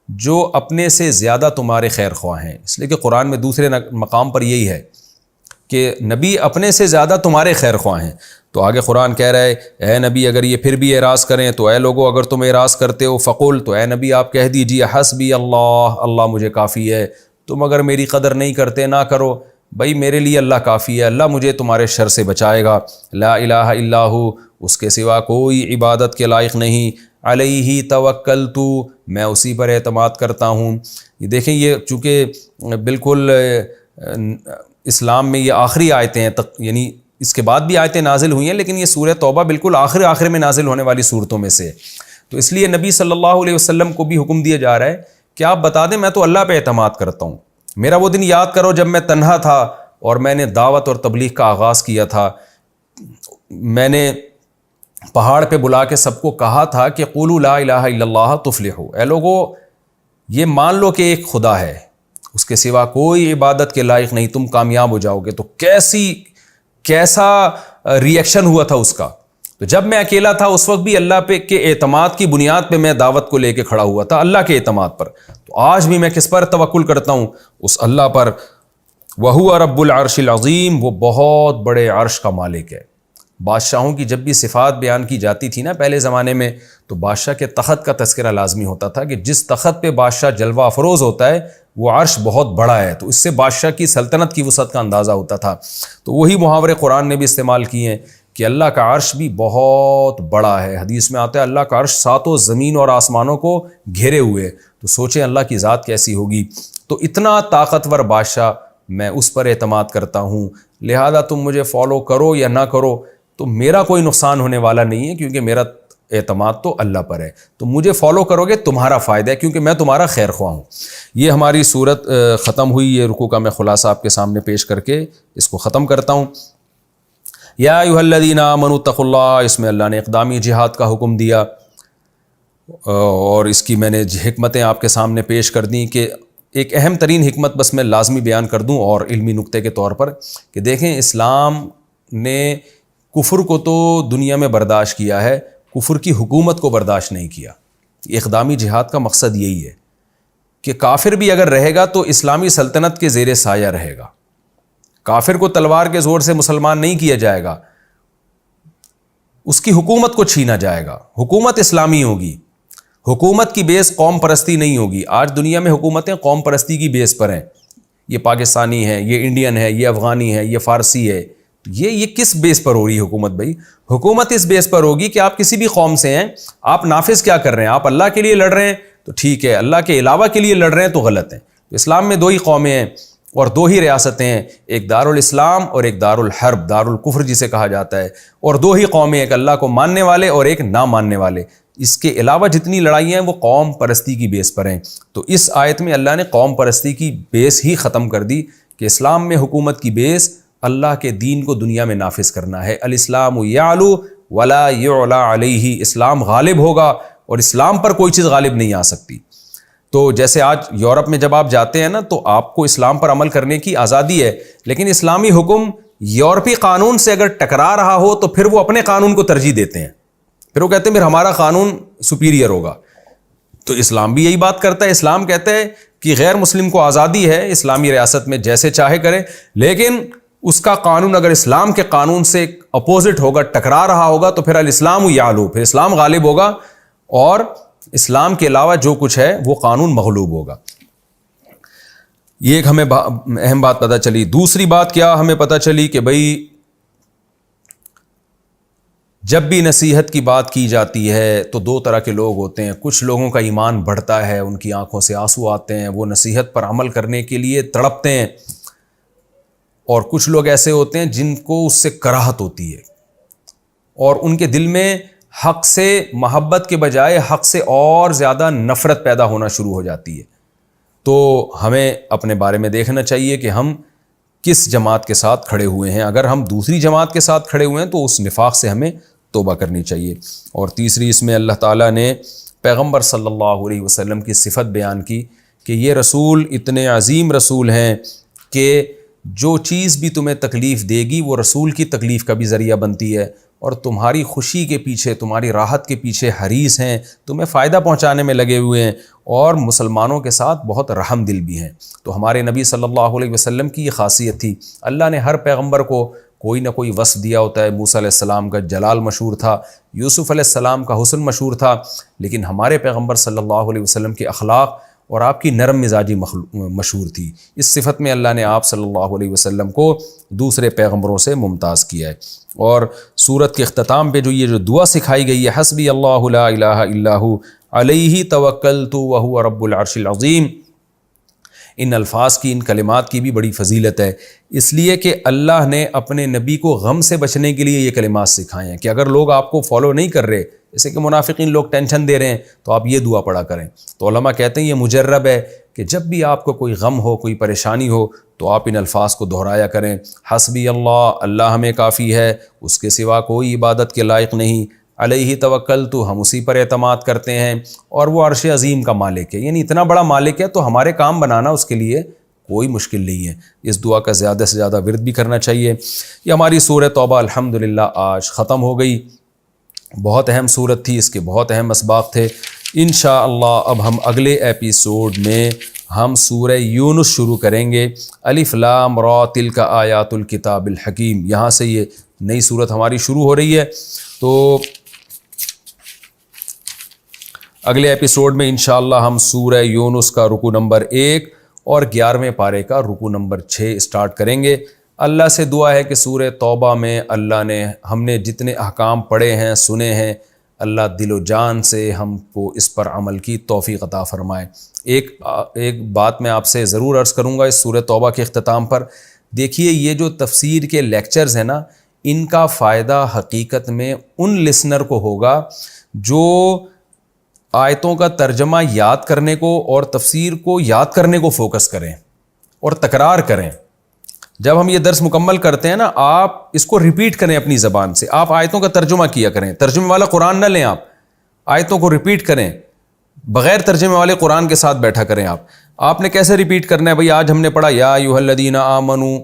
جو اپنے سے زیادہ تمہارے خیر خواہ ہیں. اس لیے کہ قرآن میں دوسرے مقام پر یہی ہے کہ نبی اپنے سے زیادہ تمہارے خیر خواہ ہیں. تو آگے قرآن کہہ رہا ہے اے نبی اگر یہ پھر بھی اعراض کریں تو اے لوگو اگر تم اعراض کرتے ہو فقول، تو اے نبی آپ کہہ دیجیے حسبی اللہ، اللہ مجھے کافی ہے. تم اگر میری قدر نہیں کرتے نہ کرو، بھائی میرے لیے اللہ کافی ہے، اللہ مجھے تمہارے شر سے بچائے گا. لا الہ الا ہو، اس کے سوا کوئی عبادت کے لائق نہیں. علیہ توکلت، میں اسی پر اعتماد کرتا ہوں. یہ دیکھیں یہ چونکہ بالکل اسلام میں یہ آخری آیتیں ہیں، یعنی اس کے بعد بھی آیتیں نازل ہوئی ہیں لیکن یہ سورہ توبہ بالکل آخر میں نازل ہونے والی صورتوں میں سے. تو اس لیے نبی صلی اللہ علیہ وسلم کو بھی حکم دیا جا رہا ہے کہ آپ بتا دیں میں تو اللہ پہ اعتماد کرتا ہوں. میرا وہ دن یاد کرو جب میں تنہا تھا اور میں نے دعوت اور تبلیغ کا آغاز کیا تھا. میں نے پہاڑ پہ بلا کے سب کو کہا تھا کہ قولوا لا الہ الا اللہ تفلحوا، اے لوگو یہ مان لو کہ ایک خدا ہے، اس کے سوا کوئی عبادت کے لائق نہیں، تم کامیاب ہو جاؤ گے. تو کیسا ری ایکشن ہوا تھا اس کا. تو جب میں اکیلا تھا اس وقت بھی اللہ پہ کے اعتماد کی بنیاد پہ میں دعوت کو لے کے کھڑا ہوا تھا، اللہ کے اعتماد پر. تو آج بھی میں کس پر توکل کرتا ہوں؟ اس اللہ پر. وَهُوَ رَبُّ الْعَرْشِ الْعَظِيمِ، وہ بہت بڑے عرش کا مالک ہے. بادشاہوں کی جب بھی صفات بیان کی جاتی تھی نا پہلے زمانے میں، تو بادشاہ کے تخت کا تذکرہ لازمی ہوتا تھا کہ جس تخت پہ بادشاہ جلوہ افروز ہوتا ہے وہ عرش بہت بڑا ہے. تو اس سے بادشاہ کی سلطنت کی وسعت کا اندازہ ہوتا تھا. تو وہی محاورے قرآن نے بھی استعمال کیے ہیں کہ اللہ کا عرش بھی بہت بڑا ہے. حدیث میں آتا ہے اللہ کا عرش ساتوں زمین اور آسمانوں کو گھیرے ہوئے. تو سوچیں اللہ کی ذات کیسی ہوگی. تو اتنا طاقتور بادشاہ، میں اس پر اعتماد کرتا ہوں، لہذا تم مجھے فالو کرو یا نہ کرو تو میرا کوئی نقصان ہونے والا نہیں ہے کیونکہ میرا اعتماد تو اللہ پر ہے. تو مجھے فالو کرو گے تمہارا فائدہ ہے کیونکہ میں تمہارا خیر خواہ ہوں. یہ ہماری صورت ختم ہوئی. یہ رکوع کا میں خلاصہ آپ کے سامنے پیش کر کے اس کو ختم کرتا ہوں. یا ایھا الذین آمنوا اتقوا اللہ، اس میں اللہ نے اقدامی جہاد کا حکم دیا اور اس کی میں نے حکمتیں آپ کے سامنے پیش کر دیں کہ ایک اہم ترین حکمت بس میں لازمی بیان کر دوں اور علمی نقطے کے طور پر کہ دیکھیں اسلام نے کفر کو تو دنیا میں برداشت کیا ہے، کفر کی حکومت کو برداشت نہیں کیا. اقدامی جہاد کا مقصد یہی ہے کہ کافر بھی اگر رہے گا تو اسلامی سلطنت کے زیر سایہ رہے گا. کافر کو تلوار کے زور سے مسلمان نہیں کیا جائے گا، اس کی حکومت کو چھینا جائے گا. حکومت اسلامی ہوگی، حکومت کی بیس قوم پرستی نہیں ہوگی. آج دنیا میں حکومتیں قوم پرستی کی بیس پر ہیں. یہ پاکستانی ہے، یہ انڈین ہے، یہ افغانی ہے، یہ فارسی ہے. یہ کس بیس پر ہو رہی ہے حکومت؟ بھائی حکومت اس بیس پر ہوگی کہ آپ کسی بھی قوم سے ہیں، آپ نافذ کیا کر رہے ہیں؟ آپ اللہ کے لیے لڑ رہے ہیں تو ٹھیک ہے، اللہ کے علاوہ کے لیے لڑ رہے ہیں تو غلط ہیں. اسلام میں دو ہی قومیں ہیں اور دو ہی ریاستیں ہیں، ایک دارالاسلام اور ایک دارالحرب، دارالکفر جسے کہا جاتا ہے. اور دو ہی قومیں، ایک اللہ کو ماننے والے اور ایک نہ ماننے والے. اس کے علاوہ جتنی لڑائیاں ہیں وہ قوم پرستی کی بیس پر ہیں. تو اس آیت میں اللہ نے قوم پرستی کی بیس ہی ختم کر دی کہ اسلام میں حکومت کی بیس اللہ کے دین کو دنیا میں نافذ کرنا ہے. الاسلام یعلو ولا یعلی علیہ، اسلام غالب ہوگا اور اسلام پر کوئی چیز غالب نہیں آ سکتی. تو جیسے آج یورپ میں جب آپ جاتے ہیں نا تو آپ کو اسلام پر عمل کرنے کی آزادی ہے، لیکن اسلامی حکم یورپی قانون سے اگر ٹکرا رہا ہو تو پھر وہ اپنے قانون کو ترجیح دیتے ہیں. پھر وہ کہتے ہیں پھر ہمارا قانون سپیریئر ہوگا. تو اسلام بھی یہی بات کرتا ہے. اسلام کہتا ہے کہ غیر مسلم کو آزادی ہے اسلامی ریاست میں جیسے چاہے کرے، لیکن اس کا قانون اگر اسلام کے قانون سے اپوزٹ ہوگا، ٹکرا رہا ہوگا تو پھر الاسلام یعلو، پھر اسلام غالب ہوگا اور اسلام کے علاوہ جو کچھ ہے وہ قانون مغلوب ہوگا. یہ ایک ہمیں اہم بات پتہ چلی. دوسری بات کیا ہمیں پتہ چلی کہ بھئی جب بھی نصیحت کی بات کی جاتی ہے تو دو طرح کے لوگ ہوتے ہیں. کچھ لوگوں کا ایمان بڑھتا ہے، ان کی آنکھوں سے آنسو آتے ہیں، وہ نصیحت پر عمل کرنے کے لیے تڑپتے ہیں، اور کچھ لوگ ایسے ہوتے ہیں جن کو اس سے کراہت ہوتی ہے اور ان کے دل میں حق سے محبت کے بجائے حق سے اور زیادہ نفرت پیدا ہونا شروع ہو جاتی ہے. تو ہمیں اپنے بارے میں دیکھنا چاہیے کہ ہم کس جماعت کے ساتھ کھڑے ہوئے ہیں. اگر ہم دوسری جماعت کے ساتھ کھڑے ہوئے ہیں تو اس نفاق سے ہمیں توبہ کرنی چاہیے. اور تیسری اس میں اللہ تعالیٰ نے پیغمبر صلی اللہ علیہ وسلم کی صفت بیان کی کہ یہ رسول اتنے عظیم رسول ہیں کہ جو چیز بھی تمہیں تکلیف دے گی وہ رسول کی تکلیف کا بھی ذریعہ بنتی ہے، اور تمہاری خوشی کے پیچھے، تمہاری راحت کے پیچھے حریص ہیں، تمہیں فائدہ پہنچانے میں لگے ہوئے ہیں، اور مسلمانوں کے ساتھ بہت رحم دل بھی ہیں۔ تو ہمارے نبی صلی اللہ علیہ وسلم کی یہ خاصیت تھی۔ اللہ نے ہر پیغمبر کو کوئی نہ کوئی وصف دیا ہوتا ہے۔ موسیٰ علیہ السلام کا جلال مشہور تھا، یوسف علیہ السلام کا حسن مشہور تھا، لیکن ہمارے پیغمبر صلی اللہ علیہ وسلم کے اخلاق اور آپ کی نرم مزاجی مشہور تھی۔ اس صفت میں اللہ نے آپ صلی اللہ علیہ وسلم کو دوسرے پیغمبروں سے ممتاز کیا ہے۔ اور سورت کے اختتام پہ یہ جو دعا سکھائی گئی ہے، حسبی اللہ لا الہ الا ہو علیہ توکلت وہو رب العرش العظیم، ان الفاظ کی، ان کلمات کی بھی بڑی فضیلت ہے، اس لیے کہ اللہ نے اپنے نبی کو غم سے بچنے کے لیے یہ کلمات سکھائے ہیں کہ اگر لوگ آپ کو فالو نہیں کر رہے، جیسے کہ منافقین لوگ ٹینشن دے رہے ہیں، تو آپ یہ دعا پڑھا کریں۔ تو علماء کہتے ہیں یہ مجرب ہے کہ جب بھی آپ کو کوئی غم ہو، کوئی پریشانی ہو، تو آپ ان الفاظ کو دہرایا کریں۔ حسبی اللہ، اللہ ہمیں کافی ہے، اس کے سوا کوئی عبادت کے لائق نہیں، علیہ توکلت، ہم اسی پر اعتماد کرتے ہیں، اور وہ عرش عظیم کا مالک ہے، یعنی اتنا بڑا مالک ہے تو ہمارے کام بنانا اس کے لیے کوئی مشکل نہیں ہے۔ اس دعا کا زیادہ سے زیادہ ورد بھی کرنا چاہیے۔ یہ ہماری سورہ توبہ الحمدللہ آج ختم ہو گئی۔ بہت اہم سورت تھی، اس کے بہت اہم اسباق تھے۔ انشاءاللہ اب ہم اگلے ایپیسوڈ میں ہم سورہ یونس شروع کریں گے۔ الف لام را تلک آیات الکتاب الحکیم، یہاں سے یہ نئی سورت ہماری شروع ہو رہی ہے۔ تو اگلے ایپیسوڈ میں انشاءاللہ ہم سورہ یونس کا رکوع نمبر 1 اور 11ویں پارے کا رکوع نمبر 6 اسٹارٹ کریں گے۔ اللہ سے دعا ہے کہ سورہ توبہ میں اللہ نے ہم نے جتنے احکام پڑھے ہیں، سنے ہیں، اللہ دل و جان سے ہم کو اس پر عمل کی توفیق عطا فرمائے۔ ایک بات میں آپ سے ضرور عرض کروں گا اس سورہ توبہ کے اختتام پر، دیکھیے یہ جو تفسیر کے لیکچرز ہیں نا، ان کا فائدہ حقیقت میں ان لسنر کو ہوگا جو آیتوں کا ترجمہ یاد کرنے کو اور تفسیر کو یاد کرنے کو فوکس کریں اور تکرار کریں۔ جب ہم یہ درس مکمل کرتے ہیں نا، آپ اس کو ریپیٹ کریں اپنی زبان سے، آپ آیتوں کا ترجمہ کیا کریں، ترجمے والا قرآن نہ لیں، آپ آیتوں کو ریپیٹ کریں، بغیر ترجمے والے قرآن کے ساتھ بیٹھا کریں۔ آپ نے کیسے ریپیٹ کرنا ہے؟ بھئی آج ہم نے پڑھا یا ایھا الذین آمنوا،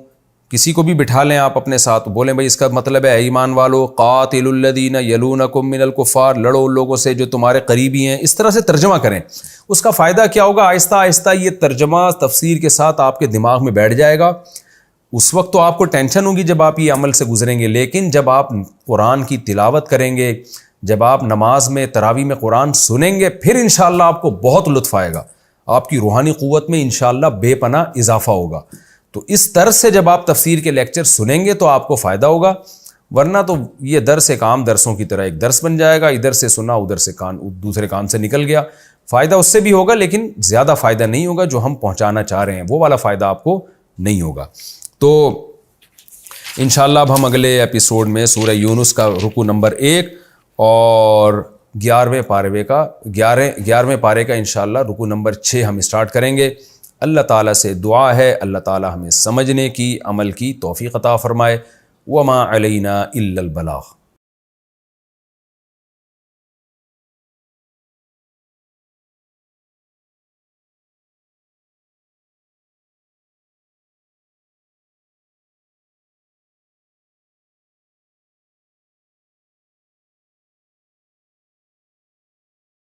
کسی کو بھی بٹھا لیں آپ اپنے ساتھ، بولیں بھئی اس کا مطلب ہے ایمان والو، قاتلوا الذین یلونکم من الکفار، لڑو ان لوگوں سے جو تمہارے قریبی ہیں، اس طرح سے ترجمہ کریں۔ اس کا فائدہ کیا ہوگا؟ آہستہ آہستہ یہ ترجمہ تفسیر کے ساتھ آپ کے دماغ میں بیٹھ جائے گا۔ اس وقت تو آپ کو ٹینشن ہوگی جب آپ یہ عمل سے گزریں گے، لیکن جب آپ قرآن کی تلاوت کریں گے، جب آپ نماز میں تراویح میں قرآن سنیں گے، پھر انشاءاللہ آپ کو بہت لطف آئے گا، آپ کی روحانی قوت میں انشاءاللہ بے پناہ اضافہ ہوگا۔ تو اس طرز سے جب آپ تفسیر کے لیکچر سنیں گے تو آپ کو فائدہ ہوگا، ورنہ تو یہ درس ایک عام درسوں کی طرح ایک درس بن جائے گا، ادھر سے سنا ادھر سے دوسرے کان سے نکل گیا۔ فائدہ اس سے بھی ہوگا لیکن زیادہ فائدہ نہیں ہوگا، جو ہم پہنچانا چاہ رہے ہیں وہ والا فائدہ آپ کو نہیں ہوگا۔ تو انشاءاللہ اب ہم اگلے ایپیسوڈ میں سورہ یونس کا رکوع نمبر 1 اور 11ویں پارے کا انشاءاللہ رکوع نمبر 6 ہم اسٹارٹ کریں گے۔ اللہ تعالیٰ سے دعا ہے اللہ تعالیٰ ہمیں سمجھنے کی، عمل کی توفیق عطا فرمائے۔ وما علینا الا البلاغ۔